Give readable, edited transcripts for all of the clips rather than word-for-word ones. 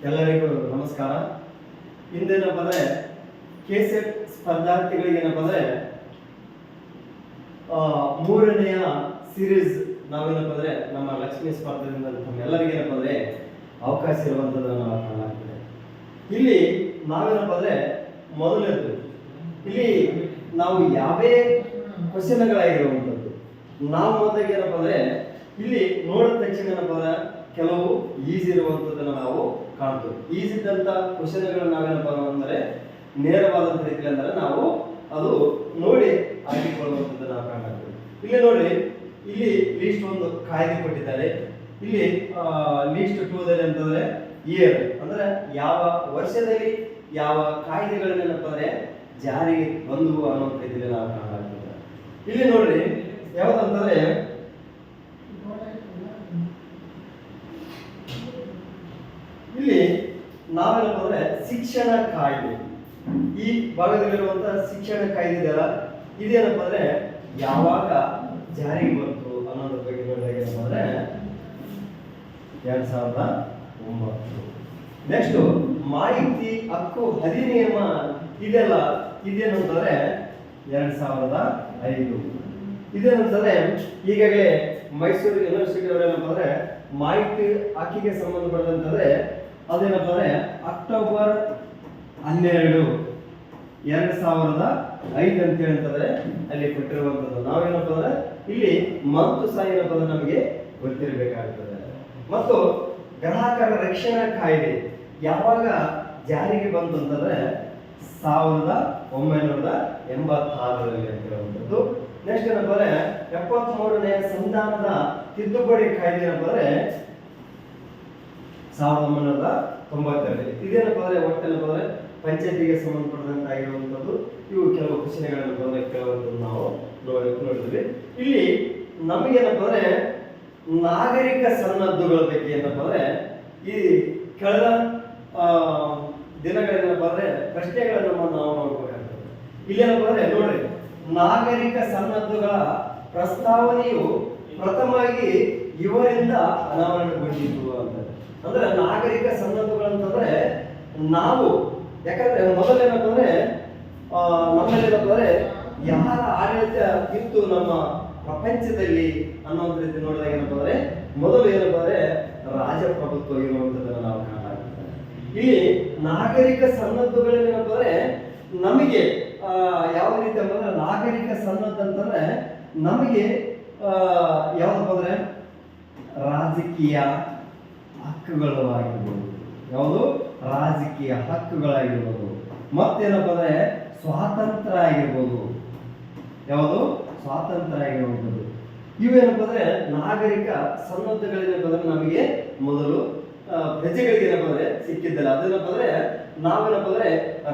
ಎಲ್ಲರಿಗೂ ನಮಸ್ಕಾರ. ಇಂದೇನಪ್ಪ ಅಂದರೆ ಕೆಸೆಟ್ ಸ್ಪರ್ಧಾರ್ಥಿಗಳಿಗೆ ಏನಪ್ಪ ಅಂದರೆ ಮೂರನೆಯ ಸೀರೀಸ್ ನಾವೇನಪ್ಪ ಅಂದರೆ ನಮ್ಮ ಲಕ್ಷ್ಮೀ ಸ್ಪರ್ಧೆಯಿಂದ ತಮ್ಮೆಲ್ಲರಿಗೂ ಏನಪ್ಪ ಅಂದರೆ ಅವಕಾಶ ಇರುವಂಥದ್ದನ್ನು ನಾವು ಕಾಣಲಾಗ್ತದೆ. ಇಲ್ಲಿ ನಾವೇನಪ್ಪ ಅಂದರೆ ಮೊದಲನೇದು ಇಲ್ಲಿ ನಾವು ಯಾವೇ ಕ್ವಶನ್ಗಳಾಗಿರುವಂಥದ್ದು ನಾವು ಮೊದಲಿಗೆ ಏನಪ್ಪ ಅಂದರೆ ಇಲ್ಲಿ ನೋಡಿದ ತಕ್ಷಣ ಏನಪ್ಪ ಅಂದರೆ ಕೆಲವು ಈಸಿ ಇರುವಂಥದ್ದನ್ನು ನಾವು ಕಾಣ್ತೀವಿ. ಈಸಿ ಇದ್ದಂಥ ಕ್ವಶನ್ಗಳನ್ನು ನಾವೇನಪ್ಪ ಅಂದರೆ ನೇರವಾದಂಥ ರೀತಿಯಲ್ಲಿ ಅಂದರೆ ನಾವು ಅದು ನೋಡಿ ಆಗಿಕೊಳ್ಳುವಂಥದ್ದು ನಾವು ಕಾಣ್ತೀವಿ. ಇಲ್ಲಿ ನೋಡಿ, ಇಲ್ಲಿ ಲೀಸ್ಟ್ ಒಂದು ಕಾಯ್ದೆ ಕೊಟ್ಟಿದ್ದಾರೆ. ಇಲ್ಲಿ ಲೀಸ್ಟ್ 2 ಅಂತಂದ್ರೆ ಇಯರ್ ಅಂದ್ರೆ ಯಾವ ವರ್ಷದಲ್ಲಿ ಯಾವ ಕಾಯ್ದೆಗಳನ್ನೇನಪ್ಪ ಅಂದರೆ ಜಾರಿಗೆ ಬಂದವು ಅನ್ನುವಂಥ ರೀತಿಯಲ್ಲಿ ನಾವು ಕಾಣಲಾಗ್ತದೆ. ಇಲ್ಲಿ ನೋಡ್ರಿ ಯಾವುದಂತಂದ್ರೆ ಇಲ್ಲಿ ನಾವೇನಪ್ಪ ಅಂದ್ರೆ ಶಿಕ್ಷಣ ಕಾಯ್ದೆ, ಈ ಭಾಗದಲ್ಲಿರುವಂತಹ ಶಿಕ್ಷಣ ಕಾಯ್ದೆ ಇದೆಯಲ್ಲ, ಇದೇನಪ್ಪ ಅಂದ್ರೆ ಯಾವಾಗ ಜಾರಿಗೆ ಬಂತು ಅನ್ನೋದ್ರ ಬಗ್ಗೆ ನೋಡಿದಾಗ ಏನಪ್ಪ ಅಂದ್ರೆ 2009. ನೆಕ್ಸ್ಟ್ ಮಾಹಿತಿ ಹಕ್ಕು ಅಧಿನಿಯಮ ಇದೆಲ್ಲ ಇದೇನಂತಂದ್ರೆ 2005. ಇದೇನಂತಂದ್ರೆ ಈಗಾಗಲೇ ಮೈಸೂರು ಯೂನಿವರ್ಸಿಟಿ ಅವರೇನಪ್ಪ ಅಂದ್ರೆ ಮಾಹಿತಿ ಹಕ್ಕಿಗೆ ಸಂಬಂಧಪಟ್ಟಂತಂದ್ರೆ ಅದೇನಪ್ಪ ಅಂದ್ರೆ ಅಕ್ಟೋಬರ್ 12, 2005 ಅಂತ ಹೇಳ್ತಂದ್ರೆ ಅಲ್ಲಿ ಕೊಟ್ಟಿರುವಂಥದ್ದು. ನಾವೇನಪ್ಪ ಅಂದ್ರೆ ಇಲ್ಲಿ ಮತ್ತು ಸಹ ಏನಪ್ಪ ಅಂದ್ರೆ ನಮಗೆ ಗೊತ್ತಿರಬೇಕಾಗ್ತದೆ. ಮತ್ತು ಗ್ರಾಹಕರ ರಕ್ಷಣಾ ಕಾಯ್ದೆ ಯಾವಾಗ ಜಾರಿಗೆ ಬಂತು ಅಂತಂದ್ರೆ 1986ರಲ್ಲಿ ಅಂತ ಹೇಳುವಂಥದ್ದು. ನೆಕ್ಸ್ಟ್ ಏನಪ್ಪ ಅಂದ್ರೆ 73ನೇ ಸಂವಿಧಾನದ ತಿದ್ದುಪಡಿ ಕಾಯ್ದೆ ಏನಪ್ಪ ಅಂದ್ರೆ 1992. ಇದೇನಪ್ಪ ಅಂದ್ರೆ ಒಟ್ಟೇನಪ್ಪ ಅಂದ್ರೆ ಪಂಚಾಯತಿಗೆ ಸಂಬಂಧಪಟ್ಟಂತ ಆಗಿರುವಂಥದ್ದು. ಇವು ಕೆಲವು ಕ್ವಶನ್ಗಳನ್ನು ಕೇಳುವಂಥದ್ದು ನಾವು ನೋಡಿದ್ವಿ. ಇಲ್ಲಿ ನಮಗೇನಪ್ಪ ಅಂದ್ರೆ ನಾಗರಿಕ ಸನ್ನದ್ದುಗಳ ಬಗ್ಗೆ ಏನಪ್ಪ ಅಂದ್ರೆ ಈ ಕಳೆದ ದಿನಗಳೇನಪ್ಪ ಅಂದ್ರೆ ಪ್ರಶ್ನೆಗಳನ್ನು ನಾವು ನೋಡ್ಬೇಕಾಗ್ತದೆ. ಇಲ್ಲೇನಪ್ಪ ಅಂದ್ರೆ ನೋಡ್ರಿ, ನಾಗರಿಕ ಸನ್ನದ್ದುಗಳ ಪ್ರಸ್ತಾವನೆಯು ಪ್ರಥಮವಾಗಿ ಇವರಿಂದ ಅನಾವರಣಗೊಂಡಿತು ಅಂತ. ಅಂದ್ರೆ ನಾಗರಿಕ ಸನ್ನದ್ದುಗಳಂತಂದ್ರೆ ನಾವು ಯಾಕಂದ್ರೆ ಮೊದಲೇನಪ್ಪ ಅಂದ್ರೆ ನಮ್ಮಲ್ಲಿ ಏನಪ್ಪ ಅಂದ್ರೆ ಯಾರ ಆಡಳಿತ ಇತ್ತು ನಮ್ಮ ಪ್ರಪಂಚದಲ್ಲಿ ಅನ್ನೋದ್ ರೀತಿ ನೋಡಿದಾಗ ಏನಪ್ಪ ಅಂದ್ರೆ ಮೊದಲು ಏನಪ್ಪ ಅಂದ್ರೆ ರಾಜಪ್ರಭುತ್ವ ಇರುವಂತದನ್ನ ನಾವು ಕಾಣಲಾಗ್ತದೆ. ಇಲ್ಲಿ ನಾಗರಿಕ ಸನ್ನದ್ದುಗಳಲ್ಲಿ ಏನಪ್ಪ ಅಂದ್ರೆ ನಮಗೆ ಯಾವ ರೀತಿ ಅಂತಂದ್ರೆ ನಾಗರಿಕ ಸನ್ನದ್ಧ ಅಂತಂದ್ರೆ ನಮಗೆ ಯಾವ್ದಪ್ಪ ಅಂದ್ರೆ ರಾಜಕೀಯ ಹಕ್ಕುಗಳು ಆಗಿರ್ಬೋದು, ಯಾವುದು ರಾಜಕೀಯ ಹಕ್ಕುಗಳಾಗಿರ್ಬೋದು, ಮತ್ತೇನಪ್ಪ ಅಂದ್ರೆ ಸ್ವಾತಂತ್ರ್ಯ ಆಗಿರ್ಬೋದು, ಯಾವುದು ಸ್ವಾತಂತ್ರ್ಯ ಆಗಿರುವಂಥದ್ದು. ಇವೇನಪ್ಪ ಅಂದ್ರೆ ನಾಗರಿಕ ಸನ್ನದ್ಧಗಳೇನಪ್ಪ ಅಂದ್ರೆ ನಮಗೆ ಮೊದಲು ಪ್ರಜೆಗಳಿಗೆ ಏನಪ್ಪ ಅಂದ್ರೆ ಸಿಕ್ಕಿದ್ದಲ್ಲ. ಅದೇನಪ್ಪ ಅಂದ್ರೆ ನಾವೇನಪ್ಪ ಅಂದ್ರೆ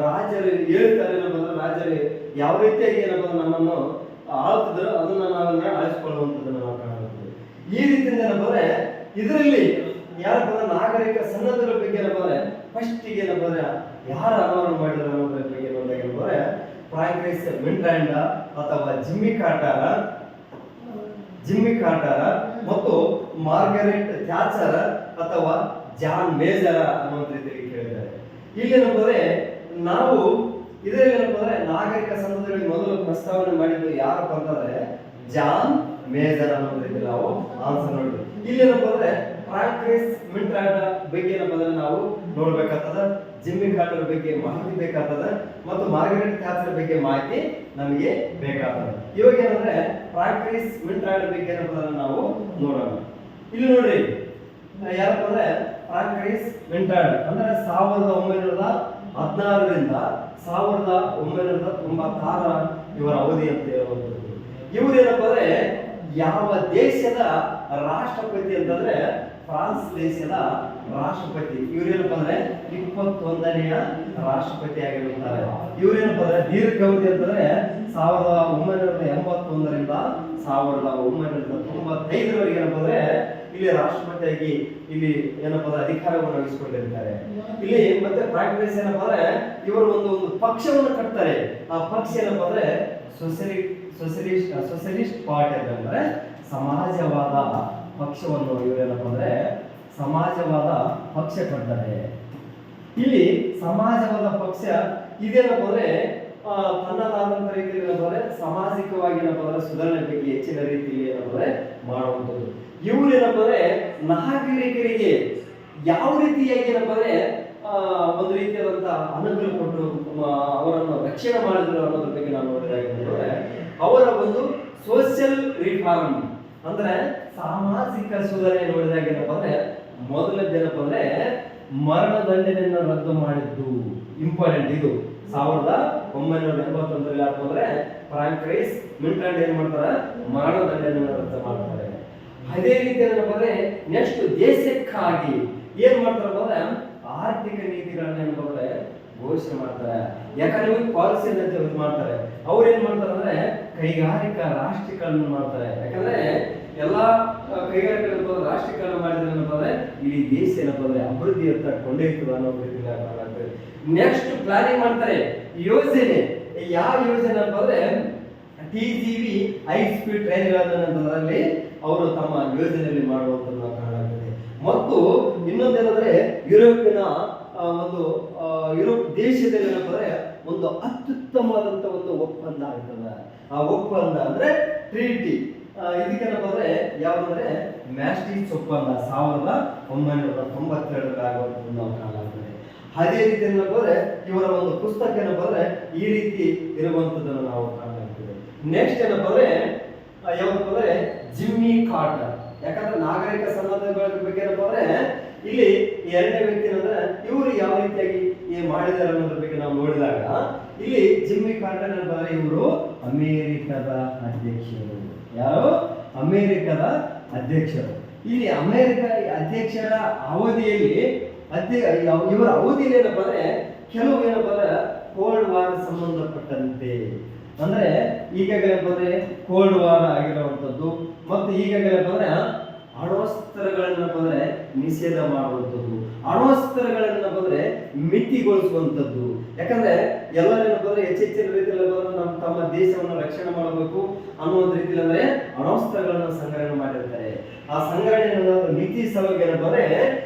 ರಾಜರು ಹೇಳ್ತಾರೆ ಏನಪ್ಪ ಅಂದ್ರೆ ರಾಜರು ಯಾವ ರೀತಿಯಾಗಿ ಏನಪ್ಪ ಅಂದ್ರೆ ನಮ್ಮನ್ನು ಆಳ್ತಿದ್ರು ಅದನ್ನ ನಾವನ್ನ ಆಳಿಸ್ಕೊಳ್ಳುವಂಥದ್ದನ್ನ ನಾವು ಕಾಣಬಹುದು. ಈ ರೀತಿಯಿಂದ ಏನಪ್ಪ ಅಂದ್ರೆ ಇದರಲ್ಲಿ ಯಾರಪ್ಪ ಅಂದ್ರೆ ನಾಗರಿಕ ಸನ್ನದ್ಧಗಳ ಬಗ್ಗೆ ಏನಪ್ಪ ಅಂದ್ರೆ ಫಸ್ಟಿಗೆ ಏನಪ್ಪ ಅಂದ್ರೆ ಯಾರು ಅನಾವರಣ ಮಾಡಿದ್ರು ಅನ್ನೋದ್ರ ಬಗ್ಗೆ ನೋಡಿದಾಗ ಏನಪ್ಪ ಅಂದ್ರೆ ಫ್ರಾಂಕ್ಲಿಸ್ ಮಿಂಟ್ರಾಂಡ ಅಥವಾ ಜಿಮ್ಮಿ ಕಾರ್ಟರ್ ಮತ್ತು ಮಾರ್ಗರೆಟ್ ಥ್ಯಾಚರ್ ಅಥವಾ ಜಾನ್ ಮೇಜರ್ ಅನ್ನೋ ರೀತಿಯಲ್ಲಿ ಕೇಳಿದ್ದಾರೆ. ಇಲ್ಲೇನಪ್ಪ ಅಂದ್ರೆ ನಾವು ಇದರಲ್ಲಿ ಏನಪ್ಪ ಅಂದ್ರೆ ನಾಗರಿಕ ಸನ್ನದ್ಧಗಳಿಗೆ ಮೊದಲು ಪ್ರಸ್ತಾವನೆ ಮಾಡಿದ್ದು ಯಾರಪ್ಪ ಅಂತಂದ್ರೆ ಜಾನ್ ಮೇಜರ್ ಅನ್ನೋ ರೀತಿಯಲ್ಲಿ ನಾವು ಆನ್ಸರ್ ನೋಡಿದ್ವಿ. ಇಲ್ಲೇನಪ್ಪ ಅಂದ್ರೆ ಫ್ರಾಂಕ್ಲಿಸ್ ಮಿಂಟ್ರಾಂಡ ಬಗ್ಗೆ ಏನಪ್ಪ ಅಂದ್ರೆ ನಾವು ನೋಡ್ಬೇಕಾಗ್ತದ, ಜಿಮ್ಮಿ ಕಾರ್ಟರ್ ಬಗ್ಗೆ ಮಾಹಿತಿ ಬೇಕಾಗ್ತದ, ಮತ್ತು ಮಾರ್ಗರೆಟ್ ಥ್ಯಾಚರ್ ಬಗ್ಗೆ ಮಾಹಿತಿ ನಮಗೆ ಬೇಕಾಗ್ತದೆ. ಇವಾಗ ಏನಂದ್ರೆ ಫ್ರಾಂಕ್ಲಿಸ್ ಮಿಂಟ್ರಾಂಡ ಬಗ್ಗೆ ಏನಪ್ಪ ಅಂದ್ರೆ ನಾವು ನೋಡೋಣ. ಇಲ್ಲಿ ನೋಡ್ರಿ ಯಾರಪ್ಪ ಅಂದ್ರೆ ಫ್ರಾಂಕ್ಲಿಸ್ ಮಿಂಟ್ರಾಂಡ ಅಂದ್ರೆ 1916ರಿಂದ 1996 ಇವರ ಅವಧಿ ಅಂತ ಹೇಳುವಂಥದ್ದು. ಇವರು ಏನಪ್ಪ ಅಂದ್ರೆ ಯಾವ ದೇಶದ ರಾಷ್ಟ್ರಪತಿ ಅಂತಂದ್ರೆ ಫ್ರಾನ್ಸ್ ದೇಶದ ರಾಷ್ಟ್ರಪತಿ. ಇವ್ರೇನಪ್ಪ ಅಂದ್ರೆ 21ನೆಯ ರಾಷ್ಟ್ರಪತಿ ಆಗಿರುತ್ತಾರೆ. ಇವ್ರೇನಪ್ಪ ಅಂದ್ರೆ ದೀರ್ಘಾವಧಿ ಅಂತಂದ್ರೆ 1981ರಿಂದ 1995ರವರೆಗೆ ಏನಪ್ಪ ಅಂದ್ರೆ ಇಲ್ಲಿ ರಾಷ್ಟ್ರಪತಿಯಾಗಿ ಇಲ್ಲಿ ಏನಪ್ಪ ಅಂದ್ರೆ ಅಧಿಕಾರವನ್ನು ವಹಿಸಿಕೊಂಡಿರ್ತಾರೆ. ಇಲ್ಲಿ ಮತ್ತೆ ಫ್ರಾಂಕ್ಲಿಸ್ ಏನಪ್ಪ ಅಂದ್ರೆ ಇವರು ಒಂದು ಪಕ್ಷವನ್ನು ಕಟ್ತಾರೆ. ಆ ಪಕ್ಷ ಏನಪ್ಪ ಅಂದ್ರೆ ಸೋಷಿಯಲಿಸ್ಟ್ ಪಾರ್ಟಿ ಅಂತಂದ್ರೆ ಸಮಾಜವಾದ ಪಕ್ಷವನ್ನು ಇವರೇನಪ್ಪ ಅಂದ್ರೆ ಸಮಾಜವಾದ ಪಕ್ಷ ಕಟ್ತಾರೆ. ಇಲ್ಲಿ ಸಮಾಜವಾದ ಪಕ್ಷ ಇದೇನಪ್ಪ ಅಂದ್ರೆ ತನ್ನದಾದಂತ ರೀತಿಯಲ್ಲಿ ಏನಪ್ಪ ಅಂದ್ರೆ ಸಾಮಾಜಿಕವಾಗಿ ಏನಪ್ಪ ಅಂದ್ರೆ ಸುಧಾರಣೆ ಬಗ್ಗೆ ಹೆಚ್ಚಿನ ರೀತಿಯಲ್ಲಿ ಏನಪ್ಪ ಅಂದ್ರೆ ಮಾಡುವಂಥದ್ದು. ಇವ್ರು ಏನಪ್ಪ ಅಂದ್ರೆ ನಾಗರಿಕರಿಗೆ ಯಾವ ರೀತಿಯಾಗಿ ಏನಪ್ಪ ಅಂದ್ರೆ ಒಂದು ರೀತಿಯಾದಂತ ಅನುಕೂಲ ಕೊಟ್ಟು ಅವರನ್ನು ರಕ್ಷಣೆ ಮಾಡಿದ್ರು ಅನ್ನೋದ್ರ ಬಗ್ಗೆ ನಾವು ನೋಡಿದ್ರೆ ಅವರ ಒಂದು ಸೋಷಿಯಲ್ ರಿಫಾರ್ಮ್ ಅಂದ್ರೆ ಸಾಮಾಜಿಕ ಸುಧಾರಣೆ ನೋಡಿದಾಗ ಏನಪ್ಪ ಅಂದ್ರೆ ಮೊದಲನೇದೇನಪ್ಪ ಅಂದ್ರೆ ಮರಣದಂಡನೆಯನ್ನು ರದ್ದು ಮಾಡಿದ್ದು ಇಂಪಾರ್ಟೆಂಟ್. ಇದು 1981 ಅಂದ್ರೆ ಫ್ರಾಂಕ್ರಿಸ್ ಮಿಲ್ಟನ್ ಏನ್ ಮಾಡ್ತಾರೆ, ಮರಣದಂಡನೆಯನ್ನು ರದ್ದು ಮಾಡ್ತಾರೆ. ಅದೇ ರೀತಿ ಏನಪ್ಪ ಅಂದ್ರೆ ನೆಕ್ಸ್ಟ್ ದೇಶಕ್ಕಾಗಿ ಏನ್ ಮಾಡ್ತಾರಪ್ಪ ಅಂದ್ರೆ ಆರ್ಥಿಕ ನೀತಿಗಳನ್ನ ಏನಪ್ಪ ಅಂದ್ರೆ ಘೋಷಣೆ ಮಾಡ್ತಾರೆ, ಎಕನಾಮಿಕ್ ಪಾಲಿಸಿಯನ್ನು ಮಾಡ್ತಾರೆ. ಅವ್ರು ಏನ್ ಮಾಡ್ತಾರೆ ಅಂದ್ರೆ ಕೈಗಾರಿಕಾ ರಾಷ್ಟ್ರೀಕರಣ ಮಾಡ್ತಾರೆ. ಯಾಕಂದ್ರೆ ಎಲ್ಲಾ ಕೈಗಾರಿಕೆಗಳು ರಾಷ್ಟ್ರೀಕರಣ ಮಾಡಿದ್ರೆ ಏನಪ್ಪ ಅಂದ್ರೆ ಇಡೀ ದೇಶ ಏನಪ್ಪ ಅಂದ್ರೆ ಅಭಿವೃದ್ಧಿ ಅಂತ ಕೊಂಡೊಯ್ತದ ಅನ್ನೋ ರೀತಿಯಲ್ಲಿ ನೆಕ್ಸ್ಟ್ ಪ್ಲಾನಿಂಗ್ ಮಾಡ್ತಾರೆ. ಯೋಜನೆ ಯಾವ ಯೋಜನೆ ಅಂತ ಅಂದ್ರೆ TGV ಹೈ ಸ್ಪೀಡ್ ಟ್ರೈನ್ಗಳಲ್ಲಿ ಅವರು ತಮ್ಮ ಯೋಜನೆಯಲ್ಲಿ ಮಾಡುವಂಥದ್ದು ಕಾಣಲಾಗ್ತದೆ. ಮತ್ತು ಇನ್ನೊಂದೇನಂದ್ರೆ ಯುರೋಪಿನ ಒಂದು ಯುರೋಪ್ ದೇಶದಲ್ಲಿ ಏನಪ್ಪ ಅಂದ್ರೆ ಒಂದು ಅತ್ಯುತ್ತಮವಾದಂತ ಒಂದು ಒಪ್ಪಂದ ಆಗ್ತದೆ. ಆ ಒಪ್ಪಂದ ಅಂದ್ರೆ ಟ್ರೀಟಿ. ಇದಕ್ಕೇನಪ್ಪ ಅಂದ್ರೆ ಯಾವ್ದಂದ್ರೆ ಮ್ಯಾಸ್ಟಿಚ್ ಒಪ್ಪಂದ 1992 ಆಗುವಂಥದ್ದು ನಾವು ಕಾಣಲಾಗ್ತದೆ. ಅದೇ ರೀತಿ ಏನಪ್ಪ ಅಂದ್ರೆ ಇವರ ಒಂದು ಪುಸ್ತಕ ಏನಪ್ಪ ಅಂದ್ರೆ ಈ ರೀತಿ ಇರುವಂತದ್ದನ್ನು ನಾವು ಕಾಣಲಾಗ್ತದೆ. ನೆಕ್ಸ್ಟ್ ಏನಪ್ಪ ಅಂದ್ರೆ ಯಾವಪ್ಪ ಅಂದ್ರೆ ಜಿಮ್ಮಿ ಕಾರ್ಟರ್. ಯಾಕಂದ್ರೆ ನಾಗರಿಕ ಸನ್ನದ್ಧಗಳ ಬಗ್ಗೆ ಏನಪ್ಪ ಅಂದ್ರೆ ಇಲ್ಲಿ ಎರಡನೇ ವ್ಯಕ್ತಿ ಅಂದ್ರೆ ಇವರು ಯಾವ ರೀತಿಯಾಗಿ ಮಾಡಿದ್ದಾರೆ ಅನ್ನೋದ್ರ ಬಗ್ಗೆ ನಾವು ನೋಡಿದಾಗ ಇಲ್ಲಿ ಜಿಮ್ಮಿ ಕಾರ್ಟರ್ ಏನಪ್ಪ ಅಂದ್ರೆ ಇವರು ಅಮೇರಿಕದ ಅಧ್ಯಕ್ಷರು. ಯಾರು? ಅಮೇರಿಕದ ಅಧ್ಯಕ್ಷರು. ಇಲ್ಲಿ ಅಮೇರಿಕ ಅಧ್ಯಕ್ಷರ ಅವಧಿಯಲ್ಲಿ ಇವರ ಅವಧಿಯಲ್ಲಿ ಏನಪ್ಪ ಅಂದ್ರೆ ಕೆಲವು ಏನಪ್ಪ ಅಂದ್ರೆ ಕೋಲ್ಡ್ ವಾರ್ ಸಂಬಂಧಪಟ್ಟಂತೆ ಅಂದ್ರೆ ಈಗಾಗಲೇ ಬಂದ್ರೆ ಕೋಲ್ಡ್ ವಾರ್ ಆಗಿರುವಂತದ್ದು ಮತ್ತು ಈಗಾಗಲೇ ಬಂದ್ರೆ ಅಣ್ವಸ್ತ್ರಗಳನ್ನ ಬಂದ್ರೆ ನಿಷೇಧ ಮಾಡುವಂಥದ್ದು, ಅಣ್ವಸ್ತ್ರಗಳನ್ನ ಬಂದ್ರೆ ಮಿತಿಗೊಳಿಸುವಂಥದ್ದು. ಯಾಕಂದ್ರೆ ಎಲ್ಲರೂ ಬಂದ್ರೆ ಹೆಚ್ಚಿನ ರೀತಿಯಲ್ಲಿ ಬಂದ್ರೆ ತಮ್ಮ ದೇಶವನ್ನು ರಕ್ಷಣೆ ಮಾಡಬೇಕು ಅನ್ನೋ ರೀತಿಯಲ್ಲಿ ಅಂದ್ರೆ ಅಣ್ವಸ್ತ್ರಗಳನ್ನ ಸಂಗ್ರಹಣೆ ಮಾಡಿರ್ತಾರೆ. ಆ ಸಂಗ್ರಹಣೆ ಮಿತಿ ಸಲುವಾಗಿ ಏನಪ್ಪ ಅಂದ್ರೆ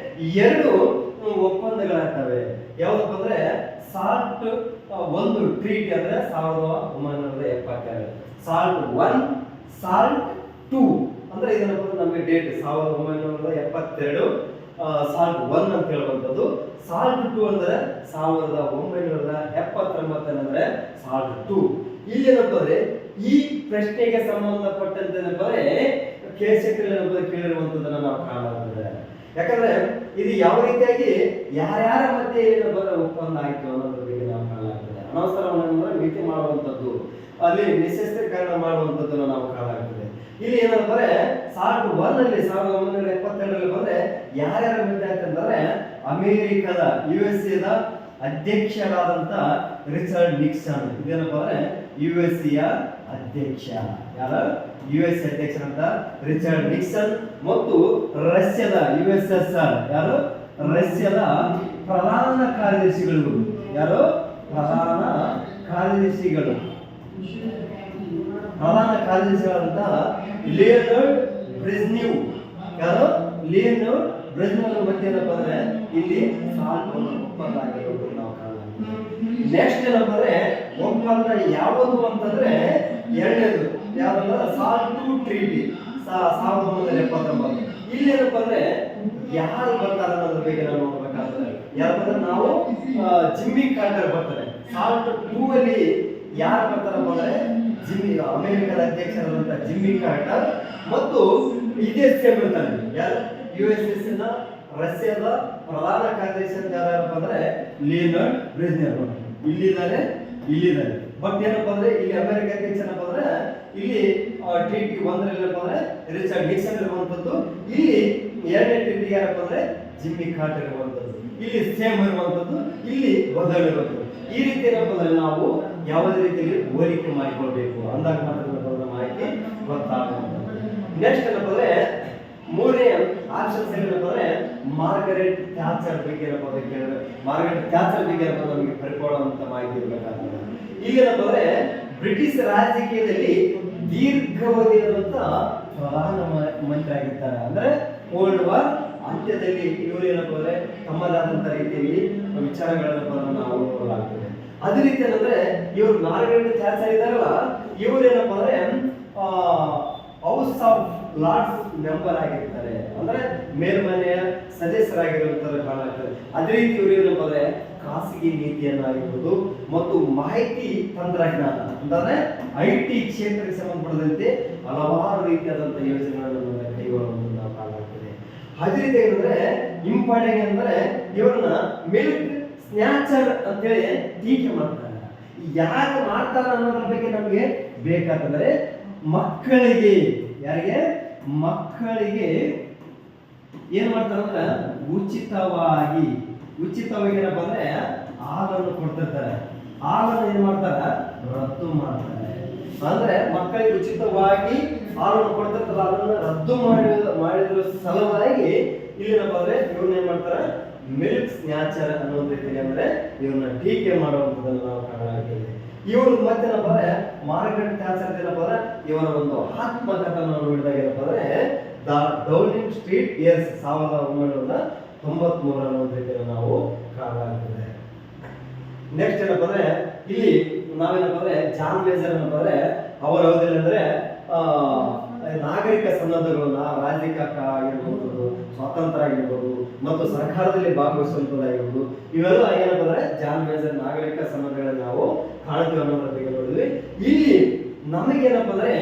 2 ಒಪ್ಪಂದಗಳಾಗ್ತವೆ. ಯಾವ್ದಪ್ಪ ಅಂದ್ರೆ ಸಾಲ್ಟ್ ಒಂದು ಟ್ರೀಟಿ ಅಂದ್ರೆ 1972, ಸಾಲ್ಟ್ 1, ಸಾಲ್ಟ್ 2 ಅಂದ್ರೆ ಇದನ್ನಪ್ಪ ನಮಗೆ ಡೇಟ್ 1972 ಸಾಲ್ಟ್ 1 ಅಂತ ಹೇಳುವಂಥದ್ದು. ಸಾಲ್ಟ್ 2 ಅಂದ್ರೆ 1979 ಅಂದ್ರೆ ಸಾಲ್ಟ್ 2. ಇಲ್ಲಿ ಏನಪ್ಪ ಅಂದ್ರೆ ಈ ಪ್ರಶ್ನೆಗೆ ಸಂಬಂಧಪಟ್ಟಂತೆ ಏನಪ್ಪ ಅಂದ್ರೆ ಕೇಳಿರುವಂತದ್ದನ್ನ ನಾವು ಕಾಣಲಾಗ್ತದೆ. ಯಾಕಂದ್ರೆ ಇದು ಯಾವ ರೀತಿಯಾಗಿ ಯಾರ್ಯಾರ ಮಧ್ಯೆ ಒಪ್ಪಂದ ಆಯ್ತು ಅನ್ನೋದ್ರ ಬಗ್ಗೆ ನಾವು ಕಾಣಲಾಗ್ತದೆ. ಅನವಸರವನ್ನು ಮಿತಿ ಮಾಡುವಂಥದ್ದು, ಅಲ್ಲಿ ನಿಶಸ್ತ್ರೀಕರಣ ಮಾಡುವಂಥದ್ದನ್ನು ನಾವು ಕಾಣಲಾಗ್ತದೆ. ಇಲ್ಲಿ ಏನಂದ್ರೆ ಸಾಲ್ಟ್ 1 ಅಲ್ಲಿ 1972 ಬಂದ್ರೆ ಯಾರ್ಯಾರ ಮಧ್ಯೆ ಆಯ್ತಂದ್ರೆ ಅಮೇರಿಕದ USA ದ ಅಧ್ಯಕ್ಷರಾದಂತ ರಿಚರ್ಡ್ ನಿಕ್ಸನ್. ಇದೇನಪ್ಪ ಅಂದ್ರೆ USA ಅಧ್ಯಕ್ಷ. ಯಾರ? US ಅಧ್ಯಕ್ಷರಂತ ರಿಚರ್ಡ್ ನಿಕ್ಸನ್ ಮತ್ತು ರಷ್ಯಾದ USSR ಯಾರು? ರಷ್ಯಾದ ಪ್ರಧಾನ ಕಾರ್ಯದರ್ಶಿಗಳು. ಯಾರು? ಪ್ರಧಾನ ಕಾರ್ಯದರ್ಶಿಗಳಾದಂತ ಲಿಯೋನಾರ್ಡ್ ಬ್ರೆಜ್ನೆವ್. ಯಾರು? ಲಿಯೋನಾರ್ಡ್ ಬ್ರೆಜ್ನೆವ್ ಮಧ್ಯೆ ಏನಪ್ಪ ಅಂದ್ರೆ ಇಲ್ಲಿ ಸಾಲ್ಟ್ ಒಪ್ಪಂದ ಆಗಿರೋದು ನಾವು ಕಾಣಲಾಗ್ತದೆ. ನೆಕ್ಸ್ಟ್ ಏನಪ್ಪ ಅಂದ್ರೆ ಒಪ್ಪಂದ ಯಾವುದು ಅಂತಂದ್ರೆ ಎರಡನೇದು ಯಾವ್ದಂದ್ರೆ ಸಾಲ್ಟ್ 2 ಟ್ರೀಟಿ 1979. ಇಲ್ಲಿ ಏನಪ್ಪ ಅಂದ್ರೆ ಯಾರು ಬರ್ತಾರೆ ಅನ್ನೋದ್ರ ಬಗ್ಗೆ ನಾವು ನೋಡ್ಬೇಕಾಗ್ತದೆ. ಯಾಕಂದ್ರೆ ನಾವು ಜಿಮ್ಮಿ ಕಾರ್ಟರ್ ಬರ್ತಾರೆ. ಸಾಲ್ಟ್ 2 ಅಲ್ಲಿ ಯಾರು ಬರ್ತಾರಪ್ಪ ಅಂದ್ರೆ ಅಮೆರಿಕದ ಅಧ್ಯಕ್ಷರಾದಂತ ಜಿಮ್ಮಿ ಕಾರ್ಟರ್ ಮತ್ತು ಇದೇ ಸೇಮ್ ಇರ್ತಾರೆ. ಯಾರು? USS ನ ರಷ್ಯಾದ ಪ್ರಧಾನ ಕಾರ್ಯದರ್ಶಿ ಅಂತ ಯಾರಪ್ಪ ಅಂದ್ರೆ ಲಿಯೋನಾರ್ಡ್ ಬ್ರೆಜ್ನೆವ್. ಇಲ್ಲಿದ್ದಾರೆ. ಬಟ್ ಏನಪ್ಪ ಅಂದ್ರೆ ಇಲ್ಲಿ ಅಮೆರಿಕ ಅಧ್ಯಕ್ಷ ಏನಪ್ಪ ಅಂದ್ರೆ ಇಲ್ಲಿ ಟ್ರೀಟಿ 1 ಏನಪ್ಪ ಅಂದ್ರೆ ರಿಚರ್ಡ್ ನಿಕ್ಸನ್ ಇರುವಂತದ್ದು. ಇಲ್ಲಿ ಎರಡನೇ ಟ್ರೀಟಿ ಯಾರಪ್ಪ ಅಂದ್ರೆ ಜಿಮ್ಮಿ ಕಾರ್ಟರ್ ಇರುವಂತದ್ದು. ಇಲ್ಲಿ ಸೇಮ್ ಇರುವಂತದ್ದು, ಇಲ್ಲಿ ಬದಲಿರುವಂತದ್ದು. ಈ ರೀತಿ ಏನಪ್ಪ ಅಂದ್ರೆ ನಾವು ಯಾವುದೇ ರೀತಿಯಲ್ಲಿ ಹೋಲಿಕೆ ಮಾಡಿಕೊಳ್ಬೇಕು ಅಂದಾಗ ಮಾತ್ರ ಮಾಹಿತಿ ಗೊತ್ತಾಗುವಂಥದ್ದು. ನೆಕ್ಸ್ಟ್ ಏನಪ್ಪ ಅಂದ್ರೆ ಮೂರನೇ ಆಪ್ಷನ್ಸ್ ಏನಪ್ಪ ಅಂದ್ರೆ ಮಾರ್ಗರೆಟ್ ಥ್ಯಾಚರ್ ಬಗ್ಗೆ ಏನಪ್ಪ ಅಂದ್ರೆ ಕೇಳಿದ್ರೆ ಮಾರ್ಗರೆಟ್ ಥ್ಯಾಚರ್ ಬಗ್ಗೆ ಏನಪ್ಪ ನಮಗೆ ಪರಿಪೂರ್ಣವಂತ ಮಾಹಿತಿ ಇರಬೇಕಾಗ್ತದೆ. ಈಗ ಏನಪ್ಪ ಅಂದ್ರೆ ಬ್ರಿಟಿಷ್ ರಾಜಕೀಯದಲ್ಲಿ ದೀರ್ಘಾವಧಿಯಾದಂತ ಪ್ರಧಾನ ಮಂತ್ರಿ ಆಗಿರ್ತಾರೆ. ಅಂದ್ರೆ ಕೋಲ್ಡ್ ವಾರ್ ಅಂತ್ಯದಲ್ಲಿ ಇವರು ಏನಪ್ಪ ಅಂದ್ರೆ ತಮ್ಮದಾದಂತ ರೀತಿಯಲ್ಲಿ ವಿಚಾರಗಳನ್ನ ನಾವು ನೋಡಲಾಗ್ತದೆ. ಅದೇ ರೀತಿ ಏನಂದ್ರೆ ಇವರು ಮಾರ್ಗರೆಟ್ ಥ್ಯಾಚರ್ ಇದಾರಲ್ಲ, ಇವರು ಏನಪ್ಪ ಅಂದ್ರೆ ಹೌಸ್ ಆಫ್ ಲಾರ್ಡ್ಸ್ ಮೆಂಬರ್ ಆಗಿರ್ತಾರೆ, ಅಂದ್ರೆ ಮೇಲ್ಮನೆಯ ಸದಸ್ಯರಾಗಿರುವಂತಹ ಕಾಣಾಗ್ತದೆ. ಅದೇ ರೀತಿ ಇವರು ಏನಪ್ಪ ಅಂದ್ರೆ ಖಾಸಗಿ ನೀತಿಯನ್ನಾಗಿರ್ಬೋದು ಮತ್ತು ಮಾಹಿತಿ ತಂತ್ರಜ್ಞಾನ ಅಂತಂದ್ರೆ IT ಕ್ಷೇತ್ರಕ್ಕೆ ಸಂಬಂಧಪಟ್ಟಂತೆ ಹಲವಾರು ರೀತಿಯಾದಂತಹ ಯೋಜನೆಗಳನ್ನು ಕೈಗೊಳ್ಳುವಂತ ನಾವು ಕಾಣಾಗ್ತದೆ. ಅದೇ ರೀತಿ ಏನಂದ್ರೆ ಇಂಪಾರ್ಟೆಂಟ್ ಅಂದ್ರೆ ಇವ್ರನ್ನ ಮಿಲ್ಕ್ ಸ್ನ್ಯಾಚರ್ ಅಂತೇಳಿ ಟೀಕೆ ಮಾಡ್ತಾರೆ. ಯಾಕೆ ಮಾಡ್ತಾರ ಅನ್ನೋದ್ರ ಬಗ್ಗೆ ನಮಗೆ ಬೇಕಾತಂದ್ರೆ ಮಕ್ಕಳಿಗೆ, ಯಾರಿಗೆ ಮಕ್ಕಳಿಗೆ ಏನ್ ಮಾಡ್ತಾರಂದ್ರ ಉಚಿತವಾಗಿ ಏನಪ್ಪ ಅಂದ್ರೆ ಹಾಲನ್ನು ಕೊಡ್ತಿರ್ತಾರೆ. ಹಾಲನ್ನು ಏನ್ ಮಾಡ್ತಾರ ರದ್ದು ಮಾಡ್ತಾರೆ. ಅಂದ್ರೆ ಮಕ್ಕಳಿಗೆ ಉಚಿತವಾಗಿ ಹಾಲನ್ನು ಕೊಡ್ತಿರ್ತಾರ, ಅದನ್ನ ರದ್ದು ಮಾಡಿದ್ರ ಸಲುವಾಗಿ ಇಲ್ಲೇನಪ್ಪ ಅಂದ್ರೆ ಇವ್ರನ್ನ ಏನ್ ಮಾಡ್ತಾರ ಮಿಲ್ಕ್ ಸ್ನ್ಯಾಚರ್ ಅನ್ನುವಂತ ರೀತಿಯಲ್ಲಿ ಅಂದ್ರೆ ಇವ್ರನ್ನ ಟೀಕೆ ಮಾಡುವಂತದನ್ನು ನಾವು ಕಾಣಲಾಗಿದೆ. ಇವರು ಮತ್ತೇನಪ್ಪ ಅಂದ್ರೆ ಮಾರ್ಗರೆಟ್ ಥ್ಯಾಚರ್ ಏನಪ್ಪ ಅಂದ್ರೆ ಇವರ ಒಂದು ಆತ್ಮಕಥನ ನೋಡಿದಾಗ ಏನಪ್ಪ ಅಂದ್ರೆ ದ ಡೌನಿಂಗ್ ಸ್ಟ್ರೀಟ್ ಇಯರ್ಸ್ 1993 ಅನ್ನೋ ರೀತಿಯಲ್ಲಿ ನಾವು ಕಾಣಲಾಗ್ತದೆ. ನೆಕ್ಸ್ಟ್ ಏನಪ್ಪ ಅಂದ್ರೆ ಇಲ್ಲಿ ನಾವೇನಪ್ಪ ಅಂದ್ರೆ ಜಾನ್ ಮೇಜರ್ ಏನಪ್ಪ ಅಂದ್ರೆ ಅವರ ಅವಧಿಯಲ್ಲಿ ಅಂದ್ರೆ ನಾಗರಿಕ ಸನ್ನದ್ಧಗಳು, ರಾಜಕೀಯ ಆಗಿರ್ಬೋದು, ಸ್ವಾತಂತ್ರ್ಯ ಆಗಿರ್ಬೋದು ಮತ್ತು ಸರ್ಕಾರದಲ್ಲಿ ಭಾಗವಹಿಸುವಂತದ್ದಾಗಿರ್ಬೋದು, ಇವೆಲ್ಲ ಏನಪ್ಪ ಅಂದ್ರೆ ಜಾನ್ ಮೇಜರ್ ನಾಗರಿಕ ಸನ್ನದ್ಧಗಳಲ್ಲಿ ನಾವು ಕಾಣ್ತೀವಿ ಅನ್ನೋದ್ರ ಬಗ್ಗೆ ನೋಡಿದ್ವಿ. ಇಲ್ಲಿ ನಮಗೇನಪ್ಪ ಅಂದ್ರೆ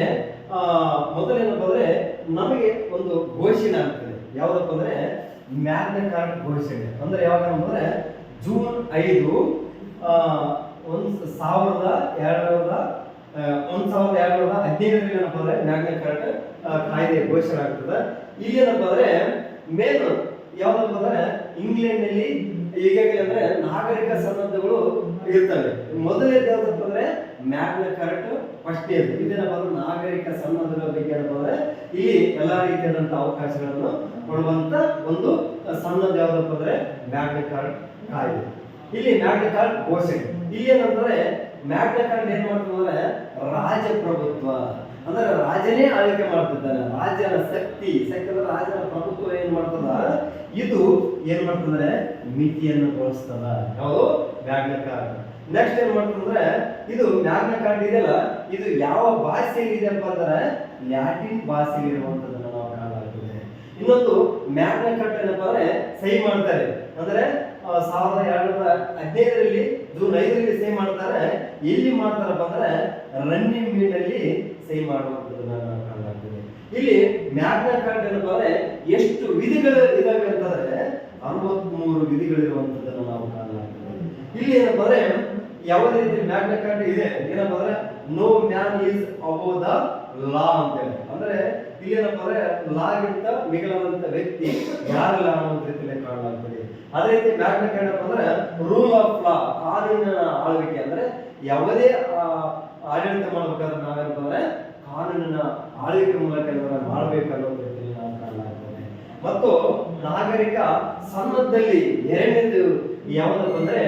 ಮೊದಲೇನಪ್ಪ ಅಂದ್ರೆ ನಮಗೆ ಒಂದು ಘೋಷಣೆ ಆಗ್ತದೆ. ಯಾವ್ದಪ್ಪ ಅಂದ್ರೆ ಮ್ಯಾಗ್ನಾ ಕಾರ್ಟಾ ಘೋಷಣೆ. ಅಂದ್ರೆ ಯಾವಾಗ ಅಂದ್ರೆ ಜೂನ್ 5, 1215 ಏನಪ್ಪ ಅಂದ್ರೆ ಮ್ಯಾಗ್ನಾ ಕಾರ್ಟಾ ಕಾಯ್ದೆ ಘೋಷಣೆ ಆಗ್ತದೆ. ಇಲ್ಲಿ ಏನಪ್ಪ ಅಂದ್ರೆ ಮೇನ್ ಯಾವ್ದಪ್ಪ ಅಂದ್ರೆ ಇಂಗ್ಲೆಂಡ್ ನಲ್ಲಿ ಈಗಾಗಲೇ ಅಂದ್ರೆ ನಾಗರಿಕ ಸನ್ನದ್ಧಗಳು ಇರ್ತವೆ. ಮೊದಲನೇದು ಯಾವ್ದಪ್ಪ ಅಂದ್ರೆ ಮ್ಯಾಗ್ನಾ ಕಾರ್ಟಾ ಫಸ್ಟ್ ಇಯರ್. ಇದೇನಪ್ಪ ಅಂದ್ರೆ ನಾಗರಿಕ ಸನ್ನದ್ಧಗಳ ಬಗ್ಗೆ ಏನಪ್ಪ ಅಂದ್ರೆ ಇಲ್ಲಿ ಎಲ್ಲಾ ರೀತಿಯಾದಂತಹ ಅವಕಾಶಗಳನ್ನು ಕೊಡುವಂತ ಒಂದು ಸನ್ನದ್ಧ ಯಾವ್ದಪ್ಪ ಅಂದ್ರೆ ಮ್ಯಾಗ್ನಾ ಕಾರ್ಟಾ ಕಾಯ್ದೆ. ಇಲ್ಲಿ ಮ್ಯಾಗ್ನಾ ಕಾರ್ಟಾ ಘೋಷಣೆ. ಇಲ್ಲಿ ಏನಂದ್ರೆ ಮ್ಯಾಗ್ನಾ ಕಾರ್ಟಾ ಏನ್ ಮಾಡ್ತಂದ್ರೆ ರಾಜಪ್ರಭುತ್ವ, ಅಂದ್ರೆ ರಾಜನೇ ಆಳ್ವಿಕೆ ಮಾಡ್ತಿದ್ದಾನೆ. ರಾಜನ ಶಕ್ತಿ ಅಂದ್ರೆ ರಾಜನ ಪ್ರಭುತ್ವ ಏನ್ ಮಾಡ್ತದ, ಇದು ಏನ್ ಮಾಡ್ತಂದ್ರೆ ಮಿತಿಯನ್ನು ಬಳಸ್ತದ. ಯಾವುದು ಮ್ಯಾಗ್ನಾ ಕಾರ್ಟಾ. ನೆಕ್ಸ್ಟ್ ಏನ್ ಮಾಡ್ತಂದ್ರೆ ಇದು ಮ್ಯಾಗ್ನಾ ಕಾರ್ಟಾ ಇದೆಯಲ್ಲ, ಇದು ಯಾವ ಭಾಷೆಯಲ್ಲಿ ಇದೆಯಪ್ಪ ಅಂದ್ರೆ ಲ್ಯಾಟಿನ್ ಭಾಷೆಯಲ್ಲಿ ಇರುವಂತದನ್ನ ನಾವು ಕಾಣಲಾಗ್ತದೆ. ಇನ್ನೊಂದು ಮ್ಯಾಗ್ನಾ ಕಾರ್ಟಾ ಏನಪ್ಪ ಅಂದ್ರೆ ಸಹಿ ಮಾಡ್ತಾರೆ ಅಂದ್ರೆ 1215 ಜೂನ್ 5 ಸಹಿ ಮಾಡ್ತಾರೆ. ಎಲ್ಲಿ ಮಾಡ್ತಾರಪ್ಪ ಅಂದ್ರೆ ರನ್ನಿಂಗ್ ಮೀನಲ್ಲಿ ಸಹಿ ಮಾಡುವಂತದನ್ನ ನಾವು ಕಾಣಲಾಗ್ತದೆ. ಇಲ್ಲಿ ಮ್ಯಾಗ್ನಾ ಕಾರ್ಟಾ ಏನಪ್ಪ ಅಂದ್ರೆ ಎಷ್ಟು ವಿಧಿಗಳು ಇದಾವೆ ಅಂತಂದ್ರೆ 63 ವಿಧಿಗಳಿರುವಂತದನ್ನ ನಾವು ಕಾಣಲಾಗ್ತದೆ. ಇಲ್ಲಿ ಏನಪ್ಪ ಅಂದ್ರೆ ಯಾವುದೇ ರೀತಿ ಮ್ಯಾಗ್ನಾ ಕಾರ್ಟಾ ಇದೆ ಏನಪ್ಪ ಅಂದ್ರೆ no man is above the law ಅಂತೇಳಿ. ಅಂದ್ರೆ ಇಲ್ಲಿ ಏನಪ್ಪ ಅಂದ್ರೆ ಲಾ ಗಿಂತ ಮಿಗಿಲಾದಂತ ವ್ಯಕ್ತಿ ಯಾರಿಲ್ಲ ಅನ್ನೋ ರೀತಿಯಲ್ಲಿ ಕಾಣಲಾಗ್ತದೆ. ಅದೇ ರೀತಿ ಮ್ಯಾಗ್ನಾ ಕಾರ್ಟಾ ಅಂದ್ರೆ ರೂಲ್ ಆಫ್ ಲಾ, ಕಾನೂನಿನ ಆಳ್ವಿಕೆ. ಅಂದ್ರೆ ಯಾವುದೇ ಆಡಳಿತ ಮಾಡ್ಬೇಕಾದ್ರೆ ನಾವೇನಪ್ಪ ಅಂದ್ರೆ ಕಾನೂನಿನ ಆಳ್ವಿಕೆ ಮೂಲಕ ಮಾಡಬೇಕನ್ನೋ ರೀತಿಯಲ್ಲಿ ನಾವು ಕಾಣಲಾಗ್ತದೆ. ಮತ್ತು ನಾಗರಿಕ ಸನ್ನದ್ಧದಲ್ಲಿ ಎರಡನೇದು ಯಾವ್ದಪ್ಪ ಅಂದ್ರೆ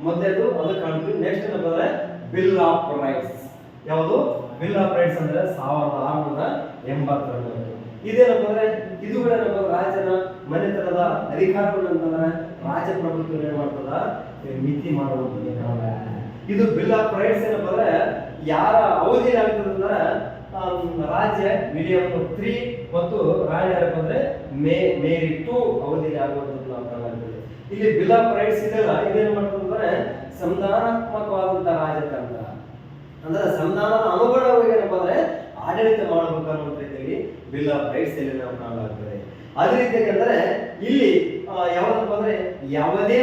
ಮೊದಲೇದು ಅದು ಕಾಣ್ತೀವಿ. ನೆಕ್ಸ್ಟ್ ಏನಪ್ಪ ಅಂದ್ರೆ ಬಿಲ್ ಆಫ್ ರೈಟ್ಸ್. ಯಾವುದು ಬಿಲ್ ಆಫ್ ರೈಟ್ಸ್ ಅಂದ್ರೆ 1680. ಇದೇನಪ್ಪ ಅಂದ್ರೆ ಇದು ಕೂಡ ಏನಪ್ಪ ರಾಜನ ಮನೆತನದ ಅಧಿಕಾರಗಳು ಅಂತಂದ್ರೆ ರಾಜಪ್ರಭುತ್ವ ಏನ್ ಮಾಡ್ತದ ಮಿತಿ ಮಾಡುವಂತ. ಇದು ಬಿಲ್ ಆಫ್ ರೈಟ್ಸ್ ಏನಪ್ಪ ಅಂದ್ರೆ ಯಾರ ಅವಧಿ ಆಗ್ತದೆ ಅಂದ್ರೆ ರಾಜ್ಯ ವಿಲಿಯಂ 3 ಮತ್ತು ರಾಣಿ ಯಾರಪ್ಪ ಅಂದ್ರೆ ಮೇರಿ 2 ಅವಧಿಯಲ್ಲಿ ಆಗುವಂತದ್ದು ನಾವು ಕಾಣಲಾಗ್ತದೆ. ಇಲ್ಲಿ ಬಿಲ್ ಆಫ್ ರೈಟ್ಸ್ ಇದೆಲ್ಲ ಇದೇನ್ ಮಾಡ್ತಂದ್ರೆ ಸಂವಿಧಾನಾತ್ಮಕವಾದಂತಹ ರಾಜತಂತ್ರ, ಅಂದ್ರೆ ಸಂವಿಧಾನದ ಅನುಗುಣವಾಗಿ ಏನಪ್ಪ ಅಂದ್ರೆ ಆಡಳಿತ ಮಾಡಬೇಕು ಅನ್ನೋ ರೀತಿಯಲ್ಲಿ ಬಿಲ್ ಆಫ್ ರೈಟ್ಸ್ ಅಲ್ಲಿ ನಾವು ಕಾಣಲಾಗ್ತದೆ. ಅದೇ ರೀತಿಯಾಗಿ ಅಂದ್ರೆ ಇಲ್ಲಿ ಯಾವ್ದಪ್ಪ ಅಂದ್ರೆ ಯಾವುದೇ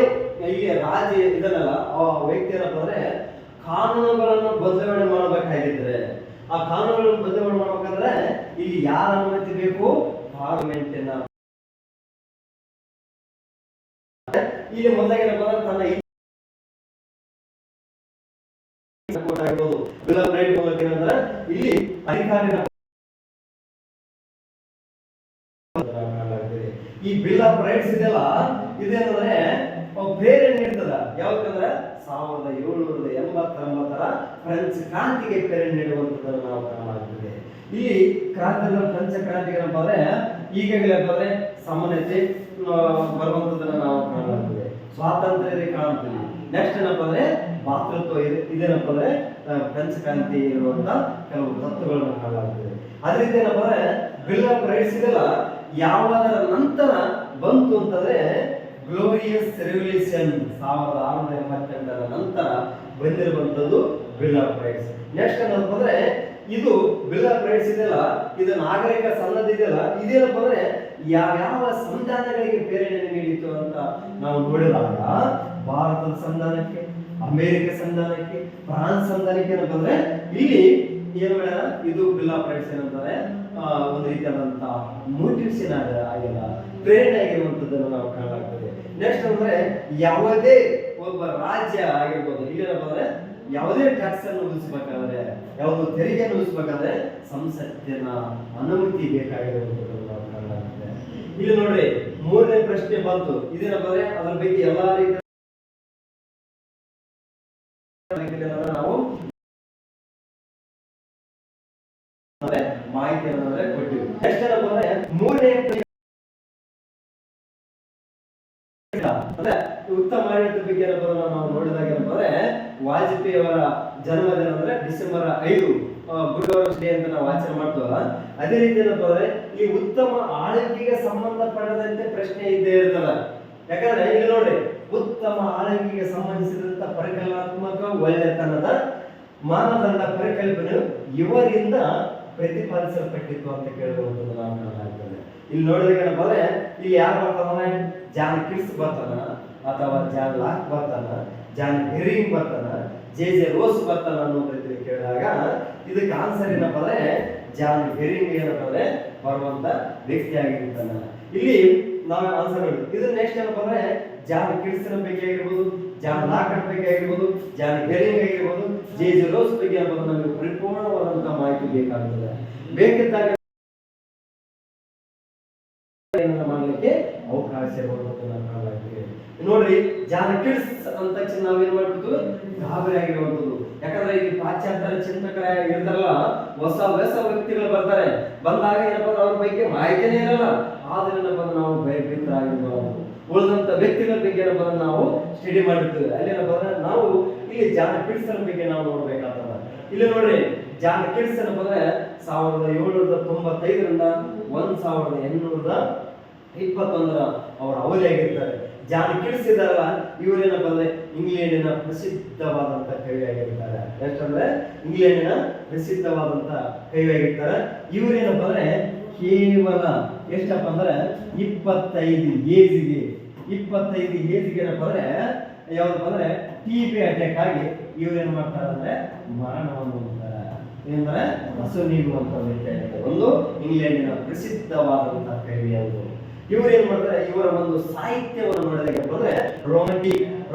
ಇಲ್ಲಿ ರಾಜ್ಯ ಇದನ್ನಲ್ಲ ಆ ವ್ಯಕ್ತಿ ಏನಪ್ಪ ಅಂದ್ರೆ ಕಾನೂನುಗಳನ್ನು ಬದಲಾವಣೆ ಮಾಡಬೇಕಾಗಿದ್ರೆ ಆ ಕಾನೂನುಗಳನ್ನು ಬದಲಾವಣೆ ಮಾಡ್ಬೇಕಂದ್ರೆ ಇಲ್ಲಿ ಯಾರ ಅನುಮತಿ ಬೇಕು, ಪಾರ್ಲಿಮೆಂಟ್. ಇಲ್ಲಿ ಮೊದಲಾಗಿ ಏನಪ್ಪ ಅಂದ್ರೆ ತನ್ನ ಬಿಲ್ ಆಫ್ ರೈಟ್ ಮೂಲಕ ಏನಂದ್ರೆ ಇಲ್ಲಿ ಅಧಿಕಾರಿಗಳ ಈ ಬಿಲ್ ಆಫ್ ರೈಟ್ಸ್ ಇದೆಲ್ಲ ಇದೇನಂದ್ರೆ ಪ್ರೇರಣೆ ನೀಡ್ತದ. ಯಾವತ್ತಂದ್ರೆ 1789 ಫ್ರೆಂಚ್ ಕ್ರಾಂತಿಗೆ ಪ್ರೇರಣೆ ನೀಡುವಂತದನ್ನು ನಾವು ಕಾಣಲಾಗ್ತದೆ. ಇಲ್ಲಿ ಕ್ರಾಂತಿ ಫ್ರೆಂಚ್ ಕ್ರಾಂತಿ ಏನಪ್ಪ ಅಂದ್ರೆ ಈಗಾಗಲೇ ಅಂದ್ರೆ ಸಮಾನತೆ ಬರುವಂತದನ್ನ ನಾವು ಕಾಣಲಾಗ್ತದೆ, ಸ್ವಾತಂತ್ರ್ಯ ಕಾಣ್ತೀವಿ. ನೆಕ್ಸ್ಟ್ ಏನಪ್ಪ ಅಂದ್ರೆ ಮಾತೃತ್ವ ಇದೇನಪ್ಪ ಅಂದ್ರೆ ಫ್ರೆಂಚ್ ಕ್ರಾಂತಿ ಇರುವಂತ ಕೆಲವು ತತ್ವಗಳನ್ನು ಕಾಣಲಾಗ್ತದೆ. ಅದರಿಂದ ಏನಪ್ಪ ಅಂದ್ರೆ ಬಿಲ್ ಆಫ್ ರೈಟ್ಸ್ ಇದೆಲ್ಲ ಯಾವುದರ ನಂತರ ಬಂತು ಅಂತಂದ್ರೆ ಗ್ಲೋರಿಯಸ್ ರೆವಲ್ಯೂಷನ್ 1688ರ ನಂತರ ಬಂದಿರುವಂತದ್ದು ಬಿಲ್ ಆಫ್ ರೈಟ್ಸ್. ನೆಕ್ಸ್ಟ್ ಏನಪ್ಪ ಅಂದ್ರೆ ಇದು ಬಿಲ್ ಆಫ್ ರೈಟ್ಸ್ ಇದೆಯಲ್ಲ, ಇದು ನಾಗರಿಕ ಸನ್ನದ್ಧ ಇದೆಯಲ್ಲ, ಇದೇನಪ್ಪ ಅಂದ್ರೆ ಯಾವ ಸಂವಿಧಾನಗಳಿಗೆ ಪ್ರೇರಣೆ ನೀಡಿತು ಅಂತ ನಾವು ನೋಡಿದಾಗ ಭಾರತದ ಸಂವಿಧಾನಕ್ಕೆ, ಅಮೆರಿಕ ಸಂವಿಧಾನಕ್ಕೆ, ಫ್ರಾನ್ಸ್ ಸಂವಿಧಾನಕ್ಕೆ ಏನಪ್ಪ ಅಂದ್ರೆ ಇಲ್ಲಿ ಏನು ಮಾಡ್ಯಾರ, ಇದು ಬಿಲ್ ಆಫ್ ರೈಟ್ಸ್ ಏನಂತಾರೆ ಒಂದು ರೀತಿಯಾದಂತ ಮೋಟಿವೇಶನ್ ಆಗಿಲ್ಲ, ಪ್ರೇರಣೆ ಆಗಿರುವಂತದ್ದನ್ನು ನಾವು ಕಾಣಲಾಗ್ತದೆ. ನೆಕ್ಸ್ಟ್ ಅಂದ್ರೆ ಯಾವುದೇ ಒಬ್ಬ ರಾಜ್ಯ ಆಗಿರ್ಬೋದು, ಇಲ್ಲೇನಪ್ಪ ಅಂದ್ರೆ ಯಾವುದೇ ಟ್ಯಾಕ್ಸ್ ಅನ್ನು ಉಳಿಸಬೇಕಾದ್ರೆ, ಯಾವುದು ತೆರಿಗೆಯನ್ನು ಉಳಿಸಬೇಕಾದ್ರೆ ಸಂಸತ್ತಿನ ಅನುಮತಿ ಬೇಕಾಗಿರುವಂತದ್ದನ್ನು ನಾವು ಕಾಣಲಾಗ್ತದೆ. ಇಲ್ಲಿ ನೋಡ್ರಿ ಮೂರನೇ ಪ್ರಶ್ನೆ ಬಂತು, ಇದೇನಪ್ಪ ಅಂದ್ರೆ ಅದರ ಬಗ್ಗೆ ಎಲ್ಲಾ ರೀತಿಯ ನಾವು ಮಾಹಿತಿಯನ್ನು ಕೊಟ್ಟಿವಿ. ನೆಕ್ಸ್ಟ್ ಏನಪ್ಪ ಅಂದ್ರೆ ಮೂರನೇ ಅಂದ್ರೆ ಉತ್ತಮ ಆಡಳಿತ ಬಗ್ಗೆ ಏನಪ್ಪ ನಾವು ನೋಡಿದಾಗ ಏನಪ್ಪ ಅಂದ್ರೆ ವಾಜಪೇಯಿ ಅವರ ಜನ್ಮದಿನ ಅಂದ್ರೆ ಡಿಸೆಂಬರ್ 5 ಗುಡ್ ಗವರ್ನೆನ್ಸ್ ಡೇ ಅಂತ ನಾವು ಆಚರಣೆ ಮಾಡ್ತೀವಲ್ಲ, ಅದೇ ರೀತಿ ಏನಪ್ಪ ಅಂದ್ರೆ ಈ ಉತ್ತಮ ಆಳ್ವಿಕೆಗೆ ಸಂಬಂಧಪಟ್ಟದಂತೆ ಪ್ರಶ್ನೆ ಇದ್ದೇ ಇರ್ತದ. ಯಾಕಂದ್ರೆ ಇಲ್ಲಿ ನೋಡ್ರಿ, ಉತ್ತಮ ಆಳ್ವಿಕೆಗೆ ಸಂಬಂಧಿಸಿದಂತ ಪರಿಕಲ್ಪನಾತ್ಮಕ ಒಳ್ಳೆತನದ ಮಾನದಂಡ ಪರಿಕಲ್ಪನೆ ಇವರಿಂದ ಪ್ರತಿಪಾದಿಸಲ್ಪಟ್ಟಿತ್ತು ಅಂತ ಕೇಳುವಂಥದ್ದು ನಾವು ಕಾಣಲಾಗ್ತದೆ. ಇಲ್ಲಿ ನೋಡಿದಾಗ ಏನಪ್ಪ ಅಂದ್ರೆ ಇಲ್ಲಿ ಯಾರು ಬರ್ತಾನೆ, ಜಾನ್ ಕಿಟ್ಸ್ ಬರ್ತಾನ, ಅಥವಾ ಜಾನ್ ಲಾಕ್ ಬರ್ತಾನ, ಜಾನ್ ಹೆರಿಂಗ್ ಬರ್ತಾನ, ಜೆ ರೋಸ್ ಬರ್ತಾನ ಅನ್ನೋದು ರೀತಿ ಕೇಳಿದಾಗ ಇದಕ್ಕೆ ಆನ್ಸರ್ ಏನಪ್ಪ ಅಂದ್ರೆ ಜಾನ್ ಹೆರಿಂಗ್ ಏನಪ್ಪ ಅಂದ್ರೆ ಬರುವಂತ ವ್ಯಕ್ತಿ ಆಗಿರ್ತಾನ. ಇಲ್ಲಿ ನಾವು ಆನ್ಸರ್ ಹೇಳಿದ್ವಿ. ಇದು ನೆಕ್ಸ್ಟ್ ಏನಪ್ಪ ಅಂದ್ರೆ ಜಾನ್ ಕಿಟ್ಸ್ ಬಗ್ಗೆ ಆಗಿರ್ಬೋದು, ಜಾನ್ ಲಾಕರ್ ಬಗ್ಗೆ ಆಗಿರ್ಬೋದು, ಜಾನ್ ಹೆರಿಂಗ್ ಆಗಿರ್ಬೋದು, ಜೆ ರೋಸ್ ಬಗ್ಗೆ ಅನ್ನೋದು ನಮಗೆ ಪರಿಪೂರ್ಣವಾದಂತಹ ಮಾಹಿತಿ ಬೇಕಾಗ್ತದೆ. ಬೇಕಿದ್ದಾಗ ಮಾಡಲಿಕ್ಕೆ ಅವಕಾಶ ನೋಡ್ರಿ. ಜಾನ್ ಕಿಟ್ಸ್ ಅಂತ ತಕ್ಷಣ ನಾವೇನ್ ಮಾಡ್ಬಿಟ್ಟು ಗಾಬರಿ ಆಗಿರುವಂತದ್ದು. ಯಾಕಂದ್ರೆ ಇಲ್ಲಿ ಪಾಶ್ಚಾತ್ಯ ಚಿಂತಕರ ಇರ್ತಾರಲ್ಲ, ಹೊಸ ವ್ಯಕ್ತಿಗಳು ಬರ್ತಾರೆ, ಬಂದಾಗ ಏನಪ್ಪ ಅವ್ರ ಬಗ್ಗೆ ಮಾಹಿತಿನೇ ಇರಲ್ಲ. ಆದ್ರೆ ಏನಪ್ಪ ನಾವು ಭಯಭೀತರಾಗಿರ್ಬಾರ್ದು. ಉಳಿದಂತ ವ್ಯಕ್ತಿಗಳ ಬಗ್ಗೆ ಏನಪ್ಪ ನಾವು ಸ್ಟಡಿ ಮಾಡಿರ್ತೀವಿ. ಅಲ್ಲಿ ಏನಪ್ಪ ನಾವು ಇಲ್ಲಿ ಜಾನ್ ಕಿಟ್ಸ್ ಬಗ್ಗೆ ನಾವು ನೋಡ್ಬೇಕಾಗ್ತದ. ಇಲ್ಲಿ ನೋಡ್ರಿ, ಜಾನ್ ಕಿಟ್ಸ್ ಏನಪ್ಪ ಅಂದ್ರೆ 1795ರಿಂದ 1821 ಅವರ ಅವಧಿಯಾಗಿರ್ತಾರೆ. ಜಾನ್ ಕಿಟ್ಸ್ ಇದಾರಲ್ಲ, ಇವರೇನಪ್ಪ ಅಂದ್ರೆ ಇಂಗ್ಲೆಂಡಿನ ಪ್ರಸಿದ್ಧವಾದಂತ ಕವಿಯಾಗಿರ್ತಾರೆ. ಎಷ್ಟಂದ್ರೆ ಇಂಗ್ಲೆಂಡಿನ ಪ್ರಸಿದ್ಧವಾದಂತ ಕವಿಯಾಗಿರ್ತಾರೆ. ಇವರೇನಪ್ಪ ಅಂದ್ರೆ ಕೇವಲ ಎಷ್ಟಪ್ಪ ಅಂದ್ರೆ 25 ಏಜ್ಗೆ ಏನಪ್ಪ ಅಂದ್ರೆ ಯಾವ್ದಪ್ಪ ಅಂದ್ರೆ ಟಿಬಿ ಅಟ್ಯಾಕ್ ಆಗಿ ಇವ್ರೇನ್ ಮಾಡ್ತಾರೆ ಅಂದ್ರೆ ಮರಣವನ್ನು ಹೊಂದ್ತಾರೆ. ಏನಂದ್ರೆ ಹಸು ನೀಡುವಂತ ವ್ಯಕ್ತಿ ಆಗಿರ್ತಾರೆ. ಒಂದು ಇಂಗ್ಲೆಂಡಿನ ಪ್ರಸಿದ್ಧವಾದಂತಹ ಕವಿ ಅವರು. ಇವ್ರು ಏನ್ ಮಾಡ್ತಾರೆ, ಇವರ ಒಂದು ಸಾಹಿತ್ಯವನ್ನು ನೋಡಿದಾಗ ಅಂದ್ರೆ ರೊಮ್ಯಾಂಟಿಕ್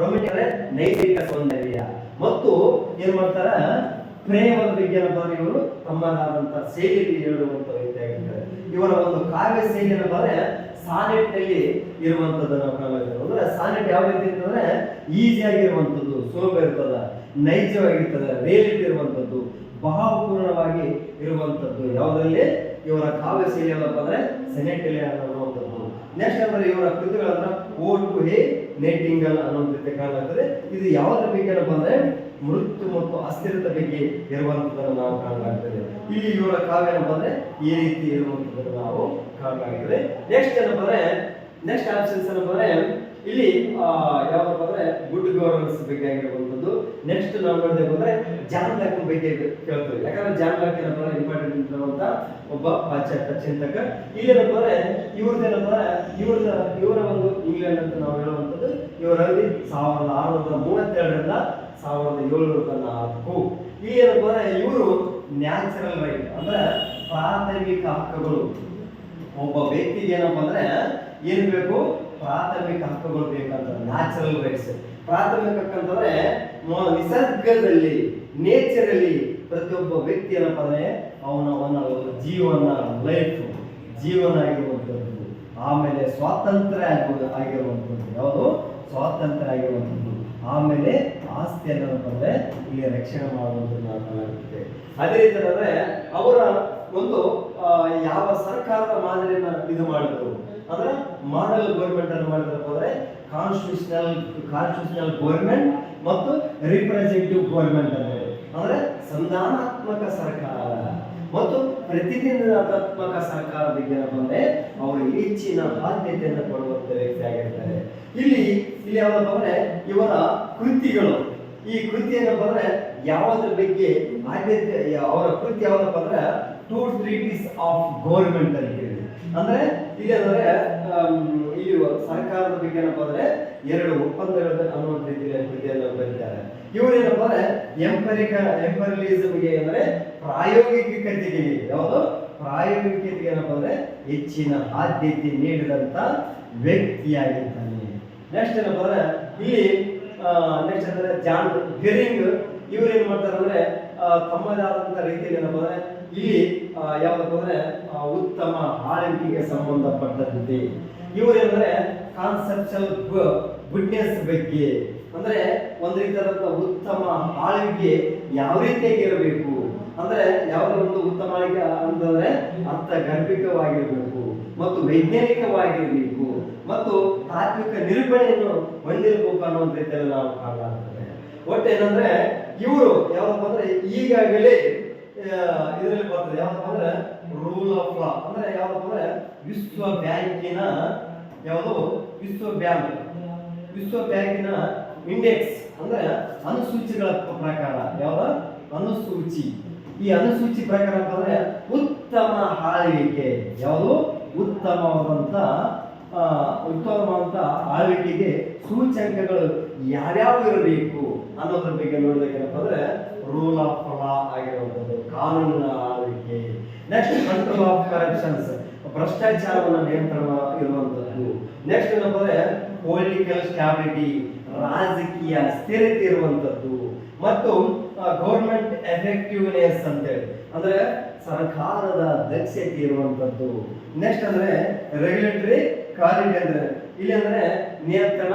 ಅಂದ್ರೆ ನೈಸರ್ಗಿಕ ಸೌಂದರ್ಯ ಮತ್ತು ಏನ್ ಮಾಡ್ತಾರ ಪ್ರೇಮದ ಬಗ್ಗೆ ಏನಪ್ಪ ಅಂದ್ರೆ ಇವರು ತಮ್ಮದಾದಂತ ಶೈಲಿಯಲ್ಲಿ ಹೇಳುವಂತ ವ್ಯಕ್ತಿ ಆಗಿರ್ತಾರೆ. ಇವರ ಒಂದು ಕಾವ್ಯ ಶೈಲಿ ಏನಪ್ಪ ಅಂದ್ರೆ ಸಾನೆಟ್ ನಲ್ಲಿ ಇರುವಂತದ್ದನ್ನ ಕಾಣಬಹುದು. ಅಂದ್ರೆ ಸಾನೆಟ್ ಯಾವ ರೀತಿ ಅಂತಂದ್ರೆ ಈಸಿ ಆಗಿರುವಂತದ್ದು, ಸುಲಭ ಇರ್ತದ, ನೈಜವಾಗಿರ್ತದೆ, ರಿಯಾಲಿಟಿ ಇರುವಂತದ್ದು, ಭಾವಪೂರ್ಣವಾಗಿ ಇರುವಂತದ್ದು. ಯಾವುದರಲ್ಲಿ ಇವರ ಕಾವ್ಯ ಶೈಲಿ ಏನಪ್ಪ ಅಂದ್ರೆ ಸೆನೆಟ್ ನಲ್ಲಿ ಅನ್ನುವಂಥದ್ದು. ನೆಕ್ಸ್ಟ್ ಅಂದ್ರೆ ಇವರ ಕೃತಿಗಳನ್ನ ಓಡ್ ಟು ಹೇ ನೈಟಿಂಗೇಲ್ ಅನ್ನೋ ರೀತಿ ಕಾಣಲಾಗ್ತದೆ. ಇದು ಯಾವುದ್ರ ಬಗ್ಗೆ ಏನಪ್ಪ ಅಂದ್ರೆ ಮೃತ್ಯು ಮತ್ತು ಅಸ್ಥಿರತೆ ಬಗ್ಗೆ ಇರುವಂತದನ್ನು ನಾವು ಕಾಣಲಾಗ್ತದೆ. ಇಲ್ಲಿ ಇವರ ಕಾವ್ಯ ಏನಪ್ಪ ಅಂದ್ರೆ ಈ ರೀತಿ ಇರುವಂತದನ್ನು ನಾವು ಕಾಣಲಾಗ್ತದೆ. ನೆಕ್ಸ್ಟ್ ಏನಪ್ಪ ಅಂದ್ರೆ ನೆಕ್ಸ್ಟ್ ಆಪ್ಷನ್ಸ್ ಏನಪ್ಪ ಅಂದ್ರೆ ಇಲ್ಲಿ ಯಾವ್ದಪ್ಪ ಅಂದ್ರೆ ಗುಡ್ ಗವರ್ನೆನ್ಸ್ ಬಗ್ಗೆ ಆಗಿರುವಂತದ್ದು. ನೆಕ್ಸ್ಟ್ ನಾವು ನೋಡಿದಾಗ ಅಂದ್ರೆ ಜಾನ್ ಲಾಕ್ ಬಗ್ಗೆ ಕೇಳ್ತೀವಿ. ಯಾಕಂದ್ರೆ ಜಾನ್ ಲಾಕ್ ಏನಪ್ಪ ಅಂದ್ರೆ ಇಂಪಾರ್ಟೆಂಟ್ ಇರುವಂತ ಒಬ್ಬ ಪಾಶ್ಚಾತ್ಯ ಚಿಂತಕ. ಇಲ್ಲಿ ಏನಪ್ಪ ಅಂದ್ರೆ ಇವ್ರದ್ದೇನಪ್ಪ ಇವರ ಒಂದು ಇಂಗ್ಲೆಂಡ್ ಅಂತ ನಾವು ಹೇಳುವಂಥದ್ದು. ಇವರ ಅವಧಿ 1632ರಿಂದ 1704. ಈ ಏನಪ್ಪ ಅಂದ್ರೆ ಇವರು ನ್ಯಾಚುರಲ್ ರೈಟ್ ಅಂದ್ರೆ ಪ್ರಾಥಮಿಕ ಹಕ್ಕುಗಳು. ಒಬ್ಬ ವ್ಯಕ್ತಿಗೆ ಏನಪ್ಪ ಅಂದ್ರೆ ಏನ್ ಬೇಕು, ಪ್ರಾಥಮಿಕ ಹಕ್ಕುಗಳು ಬೇಕಂತ. ನ್ಯಾಚುರಲ್ ರೈಟ್ಸ್ ಪ್ರಾಥಮಿಕ ಹಕ್ಕಂತಂದ್ರೆ ನಿಸರ್ಗದಲ್ಲಿ, ನೇಚರಲ್ಲಿ ಪ್ರತಿಯೊಬ್ಬ ವ್ಯಕ್ತಿ ಏನಪ್ಪ ಅಂದ್ರೆ ಅವನ ಜೀವನ ಆಗಿರುವಂಥದ್ದು, ಆಮೇಲೆ ಸ್ವಾತಂತ್ರ್ಯ ಆಗಿರುವಂಥದ್ದು, ಯಾವುದು ಸ್ವಾತಂತ್ರ್ಯ ಆಗಿರುವಂಥದ್ದು, ಆಮೇಲೆ ಆಸ್ತಿಯನ್ನು ಅಂದ್ರೆ ಇಲ್ಲಿ ರಕ್ಷಣೆ ಮಾಡುವಂಥದ್ದು ನಾವು ಕಾಣುತ್ತೆ. ಅದೇ ರೀತಿ ಅಂದ್ರೆ ಅವರ ಒಂದು ಯಾವ ಸರ್ಕಾರದ ಮಾದರಿಯನ್ನ ಇದು ಮಾಡಿದ್ರು ಅಂದ್ರೆ ಮಾಡೆಲ್ ಗೌರ್ಮೆಂಟ್ ಅನ್ನು ಮಾಡಿದ್ರಪ್ಪ ಅಂದ್ರೆ ಕಾನ್ಸ್ಟಿಟ್ಯೂಷನಲ್ ಗೌರ್ಮೆಂಟ್ ಮತ್ತು ರಿಪ್ರೆಸೆಂಟೇಟಿವ್ ಗೌರ್ಮೆಂಟ್ ಅಂದ್ರೆ ಸಂಧಾನಾತ್ಮಕ ಸರ್ಕಾರ ಮತ್ತು ಪ್ರತಿನಿಧಾತ್ಮಕ ಸರ್ಕಾರ ಬಗ್ಗೆ ಬಂದ್ರೆ ಅವರು ಹೆಚ್ಚಿನ ಆದ್ಯತೆಯನ್ನು ಕೊಡುವಂತ ವ್ಯಕ್ತಿ ಆಗಿರ್ತಾರೆ. ಇಲ್ಲಿ ಯಾವ್ದಪ್ಪ ಅಂದ್ರೆ ಇವರ ಕೃತಿಗಳು, ಈ ಕೃತಿ ಏನಪ್ಪ ಅಂದ್ರೆ ಯಾವುದ್ರ ಬಗ್ಗೆ ಆದ್ಯತೆ, ಅವರ ಕೃತಿ ಯಾವ್ದಪ್ಪ ಅಂದ್ರೆ ಟೂ ಟ್ರೀಟೀಸ್ ಆಫ್ ಗೌರ್ಮೆಂಟ್ ಅಂತ ಹೇಳಿ. ಅಂದ್ರೆ ಇಲ್ಲಿ ಅಂದ್ರೆ ಇಲ್ಲಿ ಸರ್ಕಾರದ ಬಗ್ಗೆ ಏನಪ್ಪ ಅಂದ್ರೆ 2 ಒಪ್ಪಂದಗಳ ಅನ್ನುವ ರೀತಿಯಲ್ಲಿ ಕೃತಿಯನ್ನು ಬರೀತಾರೆ. ಇವರು ಏನಪ್ಪ ಅಂದ್ರೆ ಎಂಪರಿಲಿಸಮ್ಗೆ ಅಂದ್ರೆ ಪ್ರಾಯೋಗಿಕತೆಗೆ, ಯಾವುದು ಪ್ರಾಯೋಗಿಕತೆಗೆ ಏನಪ್ಪ ಅಂದ್ರೆ ಹೆಚ್ಚಿನ ಆದ್ಯತೆ ನೀಡಿದಂತ ವ್ಯಕ್ತಿಯಾಗಿದ್ದಾನೆ. ನೆಕ್ಸ್ಟ್ ಏನಪ್ಪ ಅಂದ್ರೆ ಇಲ್ಲಿ ನೆಕ್ಸ್ಟ್ ಅಂದ್ರೆ ಜಾನ್ ಗೆರಿಂಗ್ ಇವ್ರು ಏನ್ ಮಾಡ್ತಾರೆ ಅಂದ್ರೆ ತಮ್ಮದೇ ಆದಂತ ರೀತಿಯಲ್ಲಿ ಏನಪ್ಪ ಅಂದ್ರೆ ಇಲ್ಲಿ ಯಾವ್ದಪ್ಪ ಅಂದ್ರೆ ಉತ್ತಮ ಆಳ್ವಿಕೆಗೆ ಸಂಬಂಧಪಟ್ಟಂತೆ ಇವರೇನಂದ್ರೆ ಕಾನ್ಸೆಪ್ಚುಯಲ್ ಗುಡ್ನೆಸ್ ಬಗ್ಗೆ, ಅಂದ್ರೆ ಒಂದು ರೀತಿಯಾದಂತ ಉತ್ತಮ ಆಳ್ವಿಕೆ ಯಾವ ರೀತಿಯಾಗಿ ಇರಬೇಕು ಅಂದ್ರೆ ಯಾವುದೇ ಒಂದು ಉತ್ತಮ ಆಳ್ವಿಕೆ ಅಂತಂದ್ರೆ ಅರ್ಥಗರ್ಭಿಕವಾಗಿರಬೇಕು ಮತ್ತು ವೈಜ್ಞಾನಿಕವಾಗಿರಬೇಕು ಮತ್ತು ತಾತ್ವಿಕ ನಿರೂಪಣೆಯನ್ನು ಹೊಂದಿರಬೇಕು ಅನ್ನೋ ರೀತಿಯಲ್ಲಿ ನಾವು ಕಾಣಲಾಗ್ತದೆ. ಒಟ್ಟು ಏನಂದ್ರೆ ಇವರು ಯಾವಪ್ಪ ಅಂದ್ರೆ ಈಗಾಗಲೇ ಇದರಲ್ಲಿ ಬರ್ತದೆ ಯಾವಪ್ಪ ಅಂದ್ರೆ ರೂಲ್ ಆಫ್ ಲಾ, ಅಂದ್ರೆ ಯಾವಪ್ಪ ಅಂದ್ರೆ ವಿಶ್ವ ಬ್ಯಾಂಕಿನ ಯಾವುದು ವಿಶ್ವ ಬ್ಯಾಂಕಿನ ಇಂಡೆಕ್ಸ್ ಅಂದ್ರೆ ಅನುಸೂಚಿಗಳ ಪ್ರಕಾರ, ಯಾವ್ದ ಅನುಸೂಚಿ, ಈ ಅನುಸೂಚಿ ಪ್ರಕಾರ ಅಂದ್ರೆ ಉತ್ತಮ ಆಳ್ವಿಕೆ, ಯಾವುದು ಉತ್ತಮವಾದಂತ ಆಳ್ವಿಕೆಗೆ ಸೂಚ್ಯಂಕಗಳು ಯಾವ್ಯಾವ ಇರಬೇಕು ಅನ್ನೋದ್ರ ಬಗ್ಗೆ ನೋಡ್ಬೇಕೇನಪ್ಪ ಅಂದ್ರೆ ರೂಲ್ ಆಫ್ ಲಾ ಆಗಿರುವಂಥದ್ದು, ಕಾನೂನಿನ ಆಳ್ವಿಕೆ. ನೆಕ್ಸ್ಟ್ ಕಂಟ್ರೋಲ್ ಆಫ್ ಕರಪ್ಷನ್ಸ್, ಭ್ರಷ್ಟಾಚಾರವನ್ನು ನಿಯಂತ್ರಣ ಇರುವಂಥದ್ದು. ನೆಕ್ಸ್ಟ್ ಏನಪ್ಪ ಅಂದ್ರೆ ಪೊಲಿಟಿಕಲ್ ಸ್ಟಾಬಿಲಿಟಿ, ರಾಜಕೀಯ ಸ್ಥಿರತೆ ಇರುವಂಥದ್ದು ಮತ್ತು ಗೌರ್ಮೆಂಟ್ ಎಫೆಕ್ಟಿವ್ನೆಸ್ ಅಂತೇಳಿ ಅಂದ್ರೆ ಸರ್ಕಾರದ ದಕ್ಷತೆ ಇರುವಂಥದ್ದು. ನೆಕ್ಸ್ಟ್ ಅಂದ್ರೆ ರೆಗ್ಯುಲೇಟರಿ ಕ್ವಾಲಿಟಿ, ಅಂದ್ರೆ ಇಲ್ಲಿ ಅಂದ್ರೆ ನಿಯಂತ್ರಣ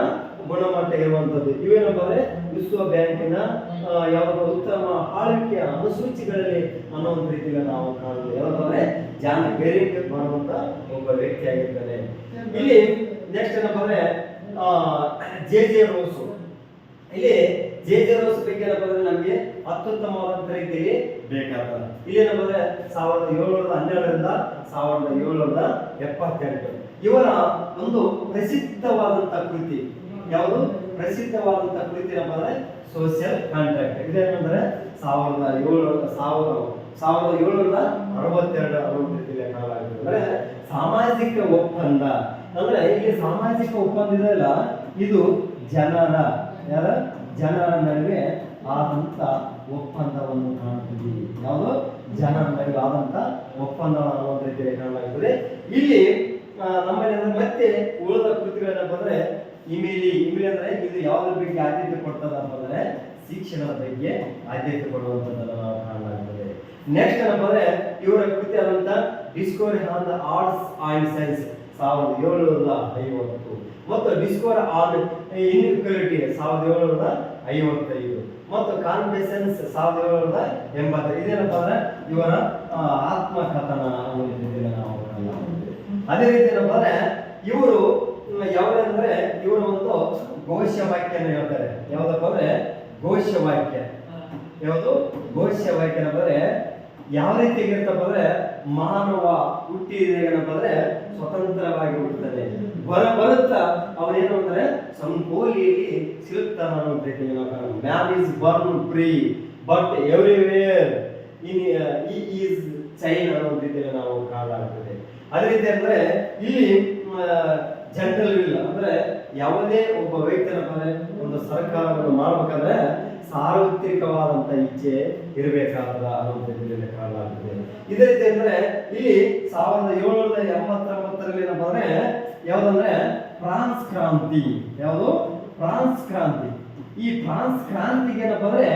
ಗುಣಮಟ್ಟ ಇರುವಂಥದ್ದು. ಇವೇನಪ್ಪ ಅಂದ್ರೆ ವಿಶ್ವ ಬ್ಯಾಂಕಿನ ಯಾವ ಉತ್ತಮ ಆಳ್ವಿಕೆಯ ಅನುಸೂಚಿಗಳಲ್ಲಿ ಅನ್ನೋ ಒಂದು ರೀತಿಯಲ್ಲಿ ನಾವು ಕಾಣುವುದು. ಯಾವ್ದಂದ್ರೆ ಜಾನ್ ಗೆರಿಂಗ್ ಮಾಡುವಂತ ಒಬ್ಬ ವ್ಯಕ್ತಿ ಆಗಿರ್ತಾನೆ. ಇಲ್ಲಿ ನೆಕ್ಸ್ಟ್ ಏನಪ್ಪ ಅಂದ್ರೆ ಜೆ ರೋಸ್, ಇಲ್ಲಿ ಜೆ ರೋಸ್ ಬಗ್ಗೆ ಏನಪ್ಪ ಅಂದ್ರೆ ನಮಗೆ ಅತ್ಯುತ್ತಮವಾದಂತ ರೀತಿಯಲ್ಲಿ ಬೇಕಾಗ್ತದೆ. ಇಲ್ಲಿ ಏನಪ್ಪ ಅಂದ್ರೆ 1712ರಿಂದ 1778 ಇವರ ಒಂದು ಪ್ರಸಿದ್ಧವಾದಂತ ಕೃತಿ, ಯಾವುದು ಪ್ರಸಿದ್ಧವಾದಂತ ಕೃತಿ ಏನಪ್ಪ ಅಂದ್ರೆ ಸೋಷಿಯಲ್ ಕಾಂಟ್ರಾಕ್ಟ್. ಇದೇನಂದ್ರೆ 1762 ಕಾಲಾಗಿದೆ. ಅಂದ್ರೆ ಸಾಮಾಜಿಕ ಒಪ್ಪಂದ, ಅಂದ್ರೆ ಇಲ್ಲಿ ಸಾಮಾಜಿಕ ಒಪ್ಪಂದ ಇದೆಯಲ್ಲ, ಇದು ಜನರ ನಡುವೆ ಆದಂತ ಒಪ್ಪಂದವನ್ನು ಕಾಣುತ್ತೀವಿ. ಯಾವುದು ಜನರ ನಡುವೆ ಆದಂತ ಒಪ್ಪಂದವನ್ನು ಅನ್ನೋ ರೀತಿಯಲ್ಲಿ ಕಾಣಲಾಗುತ್ತದೆ. ಇಲ್ಲಿ ನಮ್ಮಲ್ಲಿ ಮತ್ತೆ ಉಳಿದ ಕೃತಿಗಳೇನಪ್ಪ ಅಂದ್ರೆ ಇಮೇಲಿ ಅಂದ್ರೆ ಇದು ಯಾವುದ್ರ ಬಗ್ಗೆ ಆದ್ಯತೆ ಕೊಡ್ತದಪ್ಪ ಅಂದ್ರೆ ಶಿಕ್ಷಣದ ಬಗ್ಗೆ ಆದ್ಯತೆ ಕೊಡುವಂತದ್ದನ್ನು ನಾವು ಕಾಣಲಾಗುತ್ತದೆ. ನೆಕ್ಸ್ಟ್ ಏನಪ್ಪ ಅಂದ್ರೆ ಇವರ ಕೃತಿ ಆದಂತ Discovery on the arts and science 1750 ಮತ್ತು ಡಿಸ್ಕವರ್ ಆನ್ ಇನ್ಇಕ್ವಾಲಿಟಿ 1755 ಮತ್ತು ಕಾನ್ಫೆಷನ್ಸ್ 1780. ಇದೇನಪ್ಪ ಅಂದ್ರೆ ಇವರ ಆತ್ಮಕಥನ ಅನ್ನೋದನ್ನ ನಾವು ಕಾಣಲಾಗುತ್ತದೆ. ಅದೇ ರೀತಿ ಏನಪ್ಪ ಅಂದ್ರೆ ಇವರು ಯಾವ್ದಂದ್ರೆ ಇವರು ಒಂದು ಘೋಷವಾಕ್ಯನ ಹೇಳ್ತಾರೆ. ಯಾವ್ದಪ್ಪ ಅಂದ್ರೆ ಘೋಷವಾಕ್ಯ, ಯಾವುದು ಘೋಷವಾಕ್ಯ ಅಂದ್ರೆ ಯಾವ ರೀತಿ ಇರ್ತಪ್ಪ ಅಂದ್ರೆ ಮಾನವ ಹುಟ್ಟಿದೇನಪ್ಪ ಅಂದ್ರೆ ಸ್ವತಂತ್ರವಾಗಿ ಹುಟ್ಟುತ್ತಾನೆ, ಬರುತ್ತಾ ಅವನೇನು ಅಂದ್ರೆ ಸಂಕೋಲಿಯಲ್ಲಿ ಸಿಲುಕ್ತಾನ ಅನ್ನೋ ರೀತಿಯಲ್ಲಿ man is born free but everywhere he is chain ಅನ್ನೋ ರೀತಿಯಲ್ಲಿ ನಾವು ಕಾಣಲಾಗ್ತದೆ. ಅದೇ ರೀತಿ ಅಂದ್ರೆ ಇಲ್ಲಿ ಜನರಲ್ ವಿಲ್ ಅಂದ್ರೆ ಯಾವುದೇ ಒಬ್ಬ ವ್ಯಕ್ತಿಯಪ್ಪ ಅಂದ್ರೆ ಒಂದು ಸರ್ಕಾರವನ್ನು ಮಾಡ್ಬೇಕಾದ್ರೆ ಸಾರ್ವತ್ರಿಕವಾದಂತ ಇಚ್ಛೆ ಇರಬೇಕಾದ ಅನ್ನೋದನ್ನ ಕಾಣಲಾಗುತ್ತದೆ. ಇದೇ ರೀತಿ ಅಂದ್ರೆ ಇಲ್ಲಿ 1789ರಲ್ಲಿ ಏನಪ್ಪ ಅಂದ್ರೆ ಯಾವ್ದಂದ್ರೆ ಫ್ರಾನ್ಸ್ ಕ್ರಾಂತಿ, ಯಾವುದು ಫ್ರಾನ್ಸ್ ಕ್ರಾಂತಿ. ಈ ಫ್ರಾನ್ಸ್ ಕ್ರಾಂತಿಗೆ ಏನಪ್ಪ ಅಂದ್ರೆ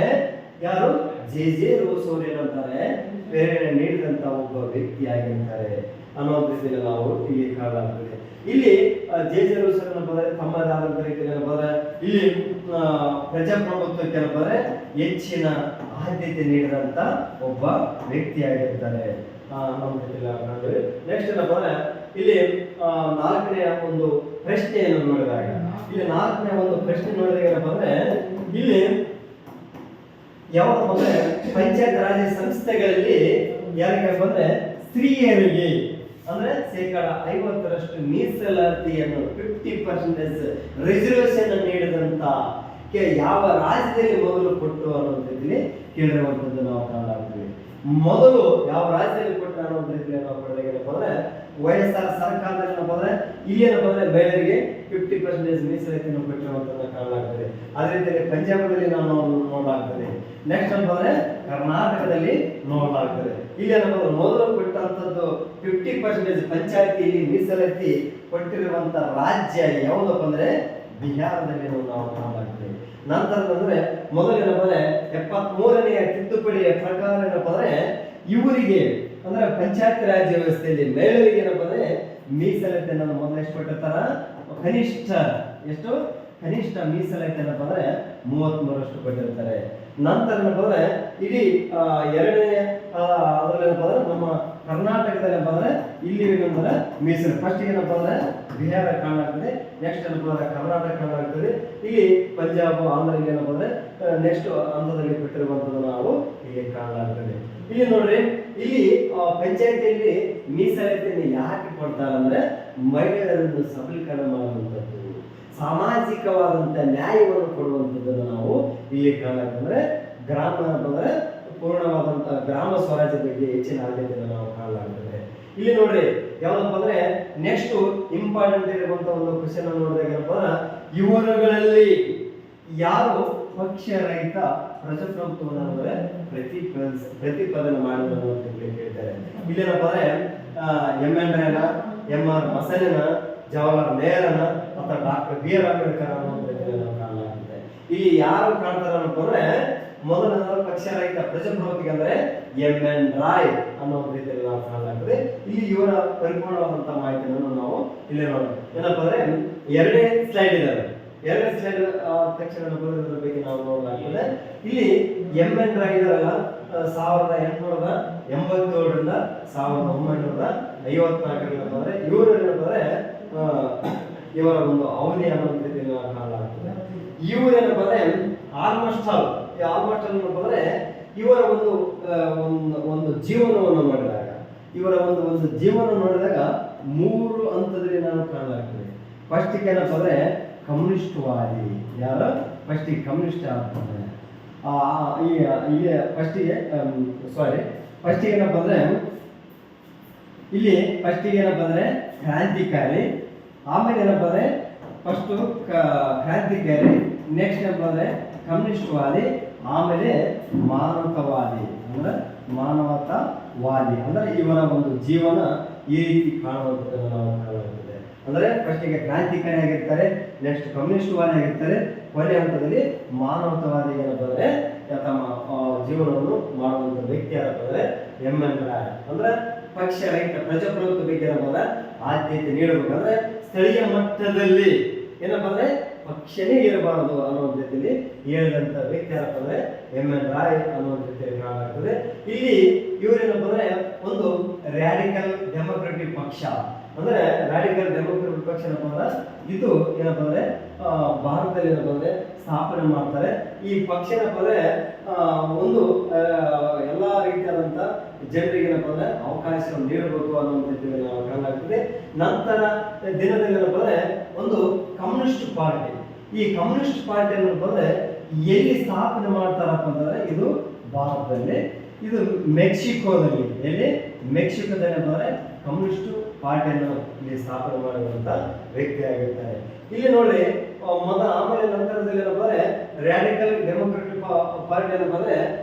ಯಾರು ಜೆ ರೋಸ್ ಅವರು ಏನಂತಾರೆ ಪ್ರೇರಣೆ ನೀಡಿದಂತ ಒಬ್ಬ ವ್ಯಕ್ತಿ ಆಗಿರ್ತಾರೆ ಅನ್ನೋ ರೀತಿಯಲ್ಲಿ ನಾವು ಇಲ್ಲಿ ಕಾಣಲಾಗ್ತದೆ. ಇಲ್ಲಿ ಜೆ ರೋಸ್ ಏನಪ್ಪ ಅಂದ್ರೆ ತಮ್ಮದಾದಂತ ರೀತಿಯಲ್ಲಿ ಏನಪ್ಪ ಅಂದ್ರೆ ಇಲ್ಲಿ ಪ್ರಜಾಪ್ರಭುತ್ವಕ್ಕೆ ಏನಪ್ಪ ಅಂದ್ರೆ ಹೆಚ್ಚಿನ ಆದ್ಯತೆ ನೀಡಿದಂತ ಒಬ್ಬ ವ್ಯಕ್ತಿ ಆಗಿರ್ತಾರೆ. ನಮ್ಮ ಜೊತೆಲಿ ಕಾಣ್ತೀವಿ. ನೆಕ್ಸ್ಟ್ ಏನಪ್ಪ ಅಂದ್ರೆ ಇಲ್ಲಿ ನಾಲ್ಕನೇ ಒಂದು ಪ್ರಶ್ನೆಯನ್ನು ನೋಡಿದಾಗ ಇಲ್ಲಿ ನಾಲ್ಕನೇ ಒಂದು ಪ್ರಶ್ನೆ ನೋಡಿದಾಗ ಏನಪ್ಪ ಅಂದ್ರೆ ಇಲ್ಲಿ ಯಾವಪ್ಪ ಅಂದ್ರೆ ಪಂಚಾಯತ್ ರಾಜ್ ಸಂಸ್ಥೆಗಳಲ್ಲಿ ಯಾರಿಗೆ ಬಂದ್ರೆ ಸ್ತ್ರೀಯರಿಗೆ ಅಂದ್ರೆ 50% ಮೀಸಲಾತಿಯನ್ನು 50% ರಿಸರ್ವೇಶನ್ ನೀಡಿದಂತ ಯಾವ ರಾಜ್ಯದಲ್ಲಿ ಮೊದಲು ಕೊಟ್ಟು ಅನ್ನೋದ್ರಲ್ಲಿ ಕೇಳಿರುವಂತದ್ದು ನಾವು ಕಾಣಲಾಗ್ತೀವಿ. ಮೊದಲು ಯಾವ ರಾಜ್ಯದಲ್ಲಿ ಕೊಟ್ಟು ಅನ್ನೋದ್ ರೀತಿಯಲ್ಲಿ ನಾವು ಪಡೆದಾಗ ಏನಪ್ಪ ಅಂದ್ರೆ ವೈಎಸ್ಆರ್ ಸರ್ಕಾರದಲ್ಲಿ ಏನಪ್ಪ ಅಂದ್ರೆ ಇಲ್ಲಿ ಏನಪ್ಪ ಅಂದ್ರೆ ಮಹಿಳೆಯರಿಗೆ 50% ಮೀಸಲಾತಿಯನ್ನು ಕೊಟ್ಟಿರುವಂತದ್ದು ಕಾಣಲಾಗ್ತದೆ. ಅದೇ ರೀತಿಯಲ್ಲಿ ಪಂಜಾಬದಲ್ಲಿ ನಾವು ನೋಡಲಾಗ್ತದೆ. ನೆಕ್ಸ್ಟ್ ಏನಪ್ಪ ಅಂದ್ರೆ ಕರ್ನಾಟಕದಲ್ಲಿ ನೋಡಲಾಗ್ತದೆ. ಇಲ್ಲಿ ಏನಪ್ಪ ಅಂದ್ರೆ ಮೊದಲು ಕೊಟ್ಟಂತದ್ದು 50% ಪಂಚಾಯತಿಯಲ್ಲಿ ಮೀಸಲಾತಿ ಕೊಟ್ಟಿರುವಂತ ರಾಜ್ಯ ಯಾವುದಪ್ಪ ಅಂದ್ರೆ ಬಿಹಾರದಲ್ಲಿ ನಾವು ಕಾಣಲಾಗ್ತದೆ. ನಂತರ ಅಂದ್ರೆ ಮೊದಲೇನಪ್ಪ ಅಂದ್ರೆ 73ನೇ ತಿದ್ದುಪಡಿಯ ಪ್ರಕಾರ ಏನಪ್ಪ ಅಂದ್ರೆ ಇವರಿಗೆ ಅಂದ್ರೆ ಪಂಚಾಯತ್ ರಾಜ್ ವ್ಯವಸ್ಥೆಯಲ್ಲಿ ಮಹಿಳೆಯರಿಗೆ ಏನಪ್ಪ ಅಂದ್ರೆ ಮೀಸಲಾತಿಯನ್ನು ಮೊದಲು ಎಷ್ಟು ಕೊಟ್ಟಿರ್ತಾರ, ಕನಿಷ್ಠ ಎಷ್ಟು ಕನಿಷ್ಠ ಮೀಸಲಾತಿ ಏನಪ್ಪ ಅಂದ್ರೆ 33% ಕೊಟ್ಟಿರ್ತಾರೆ. ನಂತರ ಏನಪ್ಪ ಅಂದ್ರೆ ಇಡೀ ಎರಡನೇ ಅದ್ರಲ್ಲಿ ಏನಪ್ಪ ಅಂದ್ರೆ ನಮ್ಮ ಕರ್ನಾಟಕದಲ್ಲಿ ಏನಪ್ಪ ಅಂದ್ರೆ ಇಲ್ಲಿ ಏನಂದ್ರೆ ಮೀಸಲು ಫಸ್ಟ್ ಏನಪ್ಪ ಅಂದ್ರೆ ಬಿಹಾರ ಕಾಣಲಾಗ್ತದೆ. ನೆಕ್ಸ್ಟ್ ಏನಪ್ಪ ಅಂದ್ರೆ ಕರ್ನಾಟಕ ಕಾಣಲಾಗ್ತದೆ. ಇಲ್ಲಿ ಪಂಜಾಬ್ ಆಂಧ್ರ ಏನಪ್ಪ ಅಂದ್ರೆ ನೆಕ್ಸ್ಟ್ ಹಂತದಲ್ಲಿ ಕೊಟ್ಟಿರುವಂತದ್ದು ನಾವು ಇಲ್ಲಿ ಕಾಣಲಾಗ್ತದೆ. ಇಲ್ಲಿ ನೋಡ್ರಿ ಇಲ್ಲಿ ಪಂಚಾಯತಿಯಲ್ಲಿ ಮೀಸಲಾತಿಯನ್ನು ಯಾಕೆ ಕೊಡ್ತಾರೆ ಅಂದ್ರೆ ಮಹಿಳೆಯರನ್ನು ಸಬಲೀಕರಣ ಮಾಡುವಂಥದ್ದು, ಸಾಮಾಜಿಕವಾದಂತ ನ್ಯಾಯವನ್ನು ಕೊಡುವಂಥದ್ದನ್ನು ನಾವು ಇಲ್ಲಿ ಕಾಣಲಾಗ್ತದೆ. ಗ್ರಾಮ ಅಂದ್ರೆ ಪೂರ್ಣವಾದಂತಹ ಗ್ರಾಮ ಸ್ವರಾಜ್ಯ ಬಗ್ಗೆ ಹೆಚ್ಚಿನ ಆದ್ಯತೆಯನ್ನು ನಾವು ಕಾಣಲಾಗ್ತದೆ. ಇಲ್ಲಿ ನೋಡ್ರಿ ಯಾವ್ದಪ್ಪ ಅಂದ್ರೆ ನೆಕ್ಸ್ಟ್ ಇಂಪಾರ್ಟೆಂಟ್ ಇರುವಂತ ಒಂದು ಕ್ವಶನ್ ನೋಡಿದಾಗ ಏನಪ್ಪ ಅಂದ್ರೆ ಇವರುಗಳಲ್ಲಿ ಯಾರು ಪಕ್ಷರಹಿತ ಪ್ರಜಾಪ್ರಭುತ್ವವನ್ನು ಅಂದ್ರೆ ಪ್ರತಿಪಾದನೆ ಮಾಡಿದ್ರು ಅಂತ ಕೇಳ್ತಾರೆ. ಇಲ್ಲೇನಪ್ಪ ಅಂದ್ರೆ ಎಂ.ಎನ್. ರಾಯನ, ಎಂ.ಆರ್. ಬಸವಣ್ಣ, ಜವಾಹರ್ಲಾಲ್ ನೆಹರೂನ ಅಥವಾ ಡಾಕ್ಟರ್ ಬಿ.ಆರ್. ಅಂಬೇಡ್ಕರ್ ಅನ್ನೋದ್ರಲ್ಲಿ ನಾವು ಕಾಣಲಾಗ್ತದೆ. ಇಲ್ಲಿ ಯಾರು ಕಾಣ್ತಾರಪ್ಪ ಅಂದ್ರೆ ಮೊದಲ ಪಕ್ಷರಹಿತ ಪ್ರಜಾಪ್ರಭುತ್ವಕ್ಕೆ ಅಂದ್ರೆ ಎಂ.ಎನ್. ರಾಯ್ ಅನ್ನೋ ರೀತಿಯಲ್ಲಿ ನಾವು ಕಾಣಲಾಗ್ತದೆ. ಇಲ್ಲಿ ಇವರ ಪರಿಪೂರ್ಣವಾದಂತಹ ಮಾಹಿತಿಯನ್ನು ನಾವು ಇಲ್ಲಿ ನೋಡೋಣ. ಏನಪ್ಪ ಅಂದ್ರೆ ಎರಡನೇ ಸ್ಲೈಡ್ ಇದಾವೆ. ಎರಡನೇ ಸ್ಲೈಡ್ ತಕ್ಷಣ ಬರೋದ್ರ ಬಗ್ಗೆ ನಾವು ನೋಡಲಾಗ್ತದೆ. ಇಲ್ಲಿ ಎಂ.ಎನ್. ರಾಯ್ ಇದಾರಲ್ಲ 1887ರಿಂದ 1954 ಅಂದ್ರೆ ಇವರು ಏನಂದ್ರೆ ಇವರ ಒಂದು ಅವಧಿ ಅನ್ನೋ ರೀತಿಯಲ್ಲಿ ನಾವು ಕಾಣಲಾಗ್ತದೆ. ಇವರು ಏನಪ್ಪ ಅಂದ್ರೆ ಆಲ್ಮೋಸ್ಟ್ ಆಲ್ ಏನಪ್ಪ ಅಂದ್ರೆ ಇವರ ಒಂದು ಜೀವನವನ್ನು ನೋಡಿದಾಗ ನೋಡಿದಾಗ 3 ಹಂತದಲ್ಲಿ ನಾವು ಕಾಣಲಾಗ್ತದೆ. ಫಸ್ಟ್ ಏನಪ್ಪ ಅಂದ್ರೆ ಕಮ್ಯುನಿಸ್ಟ್ ವಾದಿ. ಯಾರು ಫಸ್ಟ್ ಕಮ್ಯುನಿಸ್ಟ್ ಆಗ್ತದೆ. ಫಸ್ಟ್ ಏನಪ್ಪ ಅಂದ್ರೆ ಇಲ್ಲಿ ಏನಪ್ಪ ಅಂದ್ರೆ ಕ್ರಾಂತಿಕಾರಿ, ಆಮೇಲೆ ಏನಪ್ಪ ಅಂದ್ರೆ ಫಸ್ಟ್ ಕ್ರಾಂತಿಕಾರಿ, ನೆಕ್ಸ್ಟ್ ಏನಪ್ಪ ಅಂದ್ರೆ ಕಮ್ಯುನಿಸ್ಟ್ ವಾದಿ, ಆಮೇಲೆ ಮಾನವತಾವಾದಿ ಅಂದ್ರೆ ಇವರ ಒಂದು ಜೀವನ ಈ ರೀತಿ ಕಾಣುವಂಥದ್ದನ್ನು ನಾವು ಕಾಣುತ್ತದೆ. ಅಂದ್ರೆ ಫಸ್ಟಿಗೆ ಕ್ರಾಂತಿಕಾರಿ ಆಗಿರ್ತಾರೆ, ನೆಕ್ಸ್ಟ್ ಕಮ್ಯುನಿಸ್ಟ್ ವಾದಿ ಆಗಿರ್ತಾರೆ, ಕೊನೆ ಹಂತದಲ್ಲಿ ಮಾನವತಾವಾದಿ ಏನಪ್ಪ ಅಂದ್ರೆ ತಮ್ಮ ಜೀವನವನ್ನು ಮಾಡುವಂತ ವ್ಯಕ್ತಿ ಏನಪ್ಪ ಅಂದ್ರೆ ಎಂ.ಎನ್. ರಾಯ್. ಅಂದ್ರೆ ಪಕ್ಷರಹಿತ ಪ್ರಜಾಪ್ರಭುತ್ವ ಬಗ್ಗೆ ಏನಪ್ಪ ಆದ್ಯತೆ ನೀಡಬೇಕಂದ್ರೆ ಸ್ಥಳೀಯ ಮಟ್ಟದಲ್ಲಿ ಏನಪ್ಪ ಅಂದ್ರೆ ಪಕ್ಷನೇ ಇರಬಾರದು ಅನ್ನೋ ರೀತಿಯಲ್ಲಿ ಹೇಳಿದಂತ ವ್ಯಕ್ತಿ ಏನಪ್ಪ ಅಂದ್ರೆ ಎಂ.ಎನ್. ರಾಯ್ ಅನ್ನೋ ರೀತಿಯಲ್ಲಿ ಕಾಣಲಾಗ್ತದೆ. ಇಲ್ಲಿ ಇವರೇನಪ್ಪ ಅಂದ್ರೆ ಒಂದು ರ್ಯಾಡಿಕಲ್ ಡೆಮೊಕ್ರೆಟಿಕ್ ಪಕ್ಷ ಅಂದ್ರೆ ರ್ಯಾಡಿಕಲ್ ಡೆಮೊಕ್ರೆಟಿಕ್ ಪಕ್ಷ ಏನಪ್ಪ ಅಂದ್ರೆ ಇದು ಏನಪ್ಪ ಅಂದ್ರೆ ಭಾರತದಲ್ಲಿ ಏನಪ್ಪ ಅಂದ್ರೆ ಸ್ಥಾಪನೆ ಮಾಡ್ತಾರೆ. ಈ ಪಕ್ಷ ಏನಪ್ಪ ಅಂದ್ರೆ ಒಂದು ಎಲ್ಲಾ ರೀತಿಯಾದಂತ ಜನರಿಗೆ ಏನಪ್ಪ ಅಂದ್ರೆ ಅವಕಾಶವನ್ನು ನೀಡಬೇಕು ಅನ್ನೋ ರೀತಿಯಲ್ಲಿ ನಾವು ಕಾಣಲಾಗ್ತದೆ. ನಂತರ ದಿನದಲ್ಲಿ ಏನಪ್ಪ ಅಂದ್ರೆ ಒಂದು ಕಮ್ಯುನಿಸ್ಟ್ ಪಾರ್ಟಿ. ಈ ಕಮ್ಯುನಿಸ್ಟ್ ಪಾರ್ಟಿ ಏನಪ್ಪ ಅಂದ್ರೆ ಎಲ್ಲಿ ಸ್ಥಾಪನೆ ಮಾಡ್ತಾರಪ್ಪ ಅಂತಂದ್ರೆ ಇದು ಭಾರತದಲ್ಲಿ, ಇದು ಮೆಕ್ಸಿಕೋದಲ್ಲಿ. ಮೆಕ್ಸಿಕೋದಲ್ಲಿ ಏನಂದ್ರೆ ಕಮ್ಯುನಿಸ್ಟ್ ಪಾರ್ಟಿಯನ್ನು ಇಲ್ಲಿ ಸ್ಥಾಪನೆ ಮಾಡಿರುವಂತ ವ್ಯಕ್ತಿ ಆಗಿರ್ತಾರೆ. ಇಲ್ಲಿ ನೋಡ್ರಿ ಆಮೇಲೆ ನಂತರದಲ್ಲಿ ಏನಪ್ಪ ಅಂದ್ರೆ ರ್ಯಾಡಿಕಲ್ ಡೆಮೊಕ್ರೆಟಿಕ್ ಪಾರ್ಟಿ ಏನಪ್ಪ ಅಂದ್ರೆ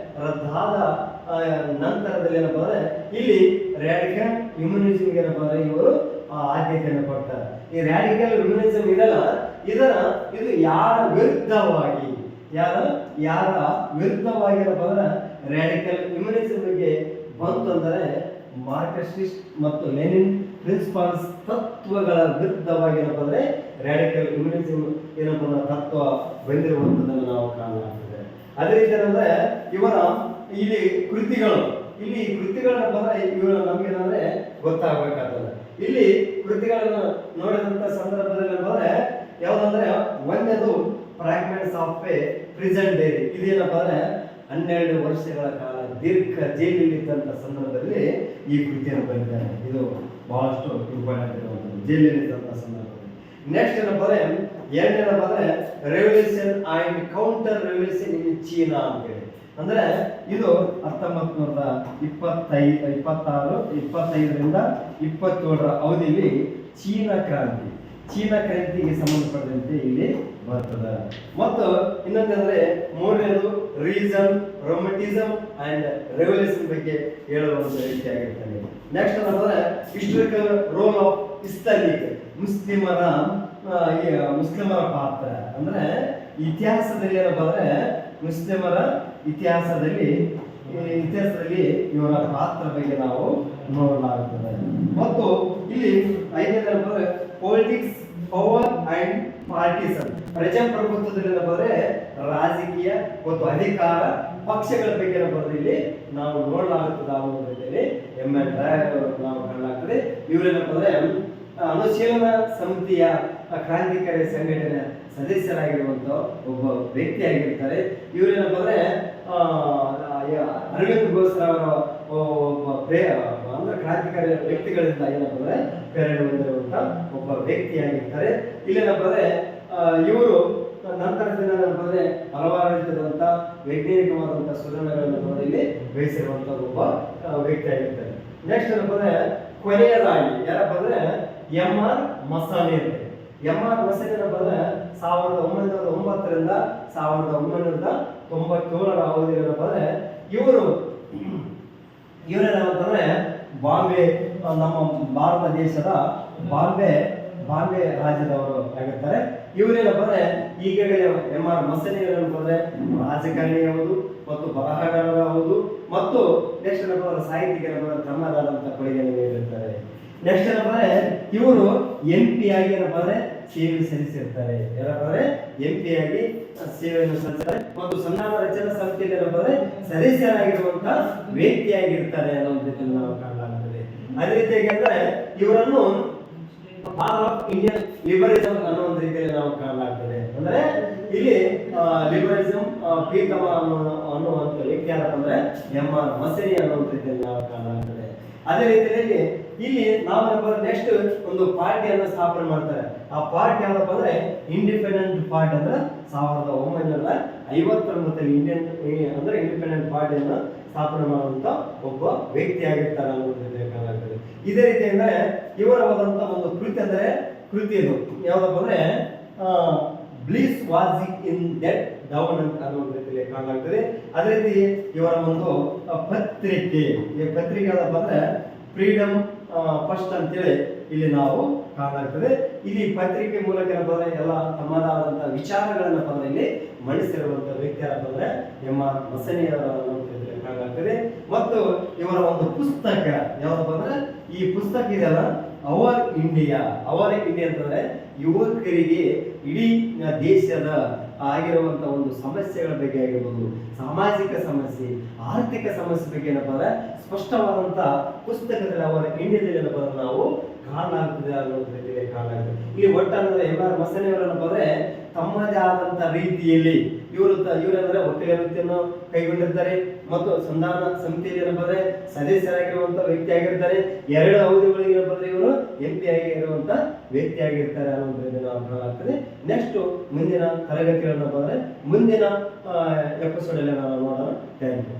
ರದ್ದಾದ ನಂತರದಲ್ಲಿ ಏನಪ್ಪ ಅಂದ್ರೆ ಇಲ್ಲಿ ರ್ಯಾಡಿಕಲ್ ಹ್ಯೂಮನಿಸಂ ಏನಪ್ಪ ಅಂದ್ರೆ ಇವರು ಆದ್ಯತೆಯನ್ನು ಕೊಡ್ತಾರೆ. ಈ ರ್ಯಾಡಿಕಲ್ ಹ್ಯೂಮನಿಸಂ ಇದೆಲ್ಲ ಇದು ಯಾರ ವಿರುದ್ಧವಾಗಿ ಏನಪ್ಪ ಅಂದ್ರೆ ರ್ಯಾಡಿಕಲ್ ಹ್ಯೂಮನಿಸಂ ಬಗ್ಗೆ ಬಂತು ಅಂದರೆ ಮಾರ್ಕ್ಸಿಸ್ಟ್ ಮತ್ತು ಲೆನಿನ್ ಪ್ರಿನ್ಸಿಪಲ್ಸ್ ತತ್ವಗಳ ವಿರುದ್ಧವಾಗಿ ಏನಪ್ಪ ಅಂದ್ರೆ ರ್ಯಾಡಿಕಲ್ ಹ್ಯೂಮನಿಸಂ ಏನಪ್ಪ ಅಂದ್ರೆ ತತ್ವ ಬಂದಿರುವಂತದನ್ನು ನಾವು ಕಾಣಲಾಗ್ತದೆ. ಅದೇ ರೀತಿ ಅಂದ್ರೆ ಇವರ ಇಲ್ಲಿ ಕೃತಿಗಳು ಇಲ್ಲಿ ಕೃತಿಗಳನ್ನ ಬಂದ್ರೆ ಇವರು ನಮ್ಗೇನಂದ್ರೆ ಗೊತ್ತಾಗಬೇಕಾಗ್ತದೆ. ಇಲ್ಲಿ ಕೃತಿಗಳನ್ನು ನೋಡಿದಂತ ಸಂದರ್ಭದಲ್ಲಿ ಬಂದ್ರೆ ಯಾವ್ದಂದ್ರೆ ಒಂದೇದು fragments of a prison diary. ಇದೇನಪ್ಪ ಅಂದ್ರೆ 12 ವರ್ಷಗಳ ಕಾಲ ದೀರ್ಘ ಜೈಲಿದ್ದಂತ ಸಂದರ್ಭದಲ್ಲಿ ಈ ಕೃತಿಯನ್ನು ಬರೆದಿದ್ದಾರೆ. ಇದು ಬಹಳಷ್ಟು ಇಂಪಾರ್ಟೆಂಟ್ ಇರುವಂಥದ್ದು ಜೈಲಿದ್ದಂತ ಸಂದರ್ಭದಲ್ಲಿ. ನೆಕ್ಸ್ಟ್ ಏನಪ್ಪ ಅಂದ್ರೆ ಎರಡನೇನಪ್ಪ ಅಂದ್ರೆ revolution and counter revolution in China ಅಂತೇಳಿ. ಅಂದ್ರೆ ಇದು 1925ರಿಂದ 27ರ ಅವಧಿಯಲ್ಲಿ ಚೀನಾ ಕ್ರಾಂತಿಗೆ ಸಂಬಂಧಪಟ್ಟಂತೆ ಇಲ್ಲಿ ಬರ್ತದೆ. ಮತ್ತು ಇನ್ನೊಂದಂದ್ರೆ ಮೂರನೇದು ರೀಸನ್, ರೊಮ್ಯಾಂಟಿಸಮ್ ಅಂಡ್ ರೆವಲ್ಯೂಷನ್ ಬಗ್ಗೆ ಹೇಳುವಂತ ವ್ಯಕ್ತಿ ಆಗಿರ್ತಾನೆ. ನೆಕ್ಸ್ಟ್ ಏನಂದ್ರೆ ಹಿಸ್ಟಾರಿಕಲ್ ರೋಲ್ ಆಫ್ ಇಸ್ಲಾಮಿಕ್ ಮುಸ್ಲಿಮರ ಪಾತ್ರ. ಅಂದ್ರೆ ಇತಿಹಾಸದಲ್ಲಿ ಏನಪ್ಪ ಅಂದ್ರೆ ಮುಸ್ಲಿಮರ ಇತಿಹಾಸದಲ್ಲಿ ಇವರ ಪಾತ್ರ ಬಗ್ಗೆ ನಾವು ನೋಡಲಾಗುತ್ತದೆ. ಮತ್ತು ಇಲ್ಲಿ ಐದನೇದಂದ್ರೆ ಪೊಲಿಟಿಕ್ಸ್, ಪವರ್ ಅಂಡ್ ಪಾರ್ಟಿಸನ್. ಪ್ರಜಾಪ್ರಭುತ್ವದಲ್ಲಿ ಏನಂದ್ರೆ ರಾಜಕೀಯ ಮತ್ತು ಅಧಿಕಾರ ಪಕ್ಷಗಳ ಬಗ್ಗೆ ಇಲ್ಲಿ ನಾವು ನೋಡಲಾಗುತ್ತದೆ. ಅನ್ನೋದ್ರಲ್ಲಿ ನಾವು ಕಾಣಲಾಗ್ತದೆ. ಇವರೇನಂದ್ರೆ ಅನುಶೀಲನ ಸಮಿತಿಯ ಕ್ರಾಂತಿಕಾರಿ ಸಂಘಟನೆ ಸದಸ್ಯರಾಗಿರುವಂತ ಒಬ್ಬ ವ್ಯಕ್ತಿ ಆಗಿರ್ತಾರೆ. ಇವರೇನಂದ್ರೆ ಅರವಿಂದ್ ಘೋಷ್ ಅವರ ಒಬ್ಬ ಅಂದ್ರೆ ಕ್ರಾಂತಿಕಾರಿ ವ್ಯಕ್ತಿಗಳಿಂದ ಏನಂದ್ರೆ ಪ್ರೇರಣೆ ಹೊಂದಿರುವಂತ ಒಬ್ಬ ವ್ಯಕ್ತಿಯಾಗಿರ್ತಾರೆ. ಇಲ್ಲೇನಂದ್ರೆ ಇವರು ನಂತರ ದಿನದಂದ್ರೆ ಹಲವಾರು ರೀತಿಯಾದಂತ ವೈಜ್ಞಾನಿಕವಾದಂತಹ ಸುಧಾರಣೆಗಳನ್ನು ಇಲ್ಲಿ ವಹಿಸಿರುವಂತ ಒಬ್ಬ ವ್ಯಕ್ತಿ ಆಗಿರ್ತಾರೆ. ನೆಕ್ಸ್ಟ್ ಏನಂದ್ರೆ ಕೊನೆಯದಾಗಿ ಯಾರಪ್ಪ ಅಂದ್ರೆ ಎಂ.ಆರ್. ಮಸಾನಿ ಅಂತ. ಎಂ.ಆರ್. ಮಸಾನಿ ಏನಂದ್ರೆ 1909ರಿಂದ 1997ರ ಅವಧಿ ಏನಪ್ಪ ಅಂದ್ರೆ ಇವರೇನಂತಂದ್ರೆ ಬಾಂಬೆ, ನಮ್ಮ ಭಾರತ ದೇಶದ ಬಾಂಬೆ ರಾಜ್ಯದವರು ಆಗಿರ್ತಾರೆ. ಇವರೇನಪ್ಪ ಅಂದ್ರೆ ಈಗಾಗಲೇ ಎಂ.ಆರ್. ಮಸಾನಿ ಏನಂತಂದ್ರೆ ರಾಜಕಾರಣಿ ಹೌದು ಮತ್ತು ಬರಹಗಾರರು ಹೌದು ಮತ್ತು ನೆಕ್ಸ್ಟ್ ಏನಪ್ಪ ಸಾಹಿತ್ಯಿಕ ತಮ್ಮದಾದಂತ ಕೊಡುಗೆಯನ್ನು ನೀಡಿರ್ತಾರೆ. ನೆಕ್ಸ್ಟ್ ಏನಪ್ಪ ಇವರು MP ಆಗಿ ಏನಪ್ಪ ಅಂದ್ರೆ ಸೇವೆ ಸಲ್ಲಿಸಿರ್ತಾರೆ. ಏನಪ್ಪ ಅಂದ್ರೆ MP ಆಗಿ ಸೇವೆಯನ್ನು ಸಲ್ಲಿಸ್ತಾರೆ ಮತ್ತು ಸಂಧಾನ ರಚನಾ ಸಮಿತಿಯಲ್ಲಿ ಏನಪ್ಪ ಅಂದ್ರೆ ಸದಸ್ಯರಾಗಿರುವಂತ ವ್ಯಕ್ತಿಯಾಗಿರ್ತಾರೆ ಅನ್ನೋದಕ್ಕೆ ನಾವು ಕಾಣಲಾಗುತ್ತದೆ. ಅದೇ ರೀತಿಯಾಗಿ ಅಂದ್ರೆ ಇವರನ್ನು ಫಾದರ್ ಆಫ್ ಇಂಡಿಯನ್ ಲಿಬರಲಿಸಂ ಅನ್ನೋ ಒಂದು ರೀತಿಯಲ್ಲಿ ನಾವು ಕಾಣಲಾಗ್ತದೆ. ಅಂದ್ರೆ ಇಲ್ಲಿ ಲಿಬರಲಿಸಂ ಪ್ರೀತಮ ಅನ್ನುವಂತ ವ್ಯಕ್ತಿ ಯಾರಪ್ಪ ಅಂದ್ರೆ ಎಂ.ಆರ್. ಮಸಾನಿ ಅನ್ನೋ ರೀತಿಯಲ್ಲಿ ನಾವು ಕಾಣಲಾಗ್ತದೆ. ಅದೇ ರೀತಿಯಲ್ಲಿ ಇಲ್ಲಿ ನಾವು ನೆಕ್ಸ್ಟ್ ಒಂದು ಪಾರ್ಟಿಯನ್ನು ಸ್ಥಾಪನೆ ಮಾಡ್ತಾರೆ. ಆ ಪಾರ್ಟಿ ಯಾವ್ದಪ್ಪ ಅಂದ್ರೆ ಇಂಡಿಪೆಂಡೆಂಟ್ ಪಾರ್ಟಿ ಅಂದ್ರೆ 1959ರಲ್ಲಿ ಇಂಡಿಪೆಂಡೆಂಟ್ ಪಾರ್ಟಿಯನ್ನು ಸ್ಥಾಪನೆ ಮಾಡುವಂತ ಒಬ್ಬ ವ್ಯಕ್ತಿ ಆಗಿರ್ತಾರೆ ಅನ್ನೋದು ಕಾಣಲಾಗ್ತದೆ. ಇದೇ ರೀತಿ ಅಂದ್ರೆ ಇವರವಾದಂತ ಒಂದು ಕೃತಿ ಇದು ಯಾವ್ದಪ್ಪ ಅಂದ್ರೆ bleeds was in death down ಅಂತ ಅನ್ನೋ ರೀತಿಯಲ್ಲಿ ಕಾಣಲಾಗ್ತದೆ. ಅದೇ ರೀತಿ ಇವರ ಒಂದು ಪತ್ರಿಕೆ, ಈ ಪತ್ರಿಕೆ ಯಾವ್ದಪ್ಪ ಅಂದ್ರೆ ಫ್ರೀಡಮ್ ಫಸ್ಟ್ ಅಂತೇಳಿ ಇಲ್ಲಿ ನಾವು ಕಾಣಲಾಗ್ತದೆ. ಇಲ್ಲಿ ಪತ್ರಿಕೆ ಮೂಲಕ ಎಲ್ಲ ತಮ್ಮದಾದಂತ ವಿಚಾರಗಳನ್ನ ಇಲ್ಲಿ ಮಂಡಿಸಿರುವಂತ ವ್ಯಕ್ತಿ ಅಂದ್ರೆ ಎಂ.ಆರ್. ಮಸಾನಿ ಕಾಣಲಾಗ್ತದೆ. ಮತ್ತು ಇವರ ಒಂದು ಪುಸ್ತಕ ಯಾವ್ದಪ್ಪ ಅಂದ್ರೆ ಈ ಪುಸ್ತಕ ಇದೆಯಲ್ಲ ಅವರ್ ಇಂಡಿಯಾ ಅಂತಂದ್ರೆ ಯುವಕರಿಗೆ ಇಡೀ ದೇಶದ ಆಗಿರುವಂತ ಒಂದು ಸಮಸ್ಯೆಗಳ ಬಗ್ಗೆ ಆಗಿರ್ಬೋದು, ಸಾಮಾಜಿಕ ಸಮಸ್ಯೆ, ಆರ್ಥಿಕ ಸಮಸ್ಯೆ ಬಗ್ಗೆ ಏನಪ್ಪ ಅಂದ್ರೆ ಸ್ಪಷ್ಟವಾದಂತ ಪುಸ್ತಕದಲ್ಲಿ ಅವರ ಇಂಡಿಯಾದಲ್ಲಿ ಏನಪ್ಪ ಅಂದ್ರೆ ನಾವು ಕಾಣಲಾಗ್ತದೆ ಅನ್ನೋದು ಕಾಣಲಾಗ್ತದೆ. ಇಲ್ಲಿ ಒಟ್ಟಂದ್ರೆ ಎಂ.ಆರ್. ಮಸಾನಿ ಅವರನ್ನಪ್ಪ ಅಂದ್ರೆ ತಮ್ಮದೇ ಆದಂತ ರೀತಿಯಲ್ಲಿ ಇವರಂದ್ರೆ ಒಟ್ಟಿಗೆ ವೃತ್ತಿಯನ್ನು ಕೈಗೊಂಡಿರ್ತಾರೆ ಮತ್ತು ಸಂಧಾನ ಸಮಿತಿಯಲ್ಲಿ ಏನಪ್ಪ ಅಂದ್ರೆ ಸದಸ್ಯರಾಗಿರುವಂತ ವ್ಯಕ್ತಿ ಆಗಿರ್ತಾರೆ. 2 ಅವಧಿಗಳಿಗೆ ಏನಪ್ಪ ಅಂದ್ರೆ ಇವರು MP ಆಗಿರುವಂತ ವ್ಯಕ್ತಿ ಆಗಿರ್ತಾರೆ ಅನ್ನೋದ್ರಿಂದ ನಾವು ಕಾಣಲಾಗ್ತದೆ. ನೆಕ್ಸ್ಟ್ ಮುಂದಿನ ತರಗತಿಗಳನ್ನಪ್ಪ ಅಂದ್ರೆ ಮುಂದಿನ ಎಪಿಸೋಡ್ ಅಲ್ಲಿ ನಾವು ನೋಡೋಣ. Thank you.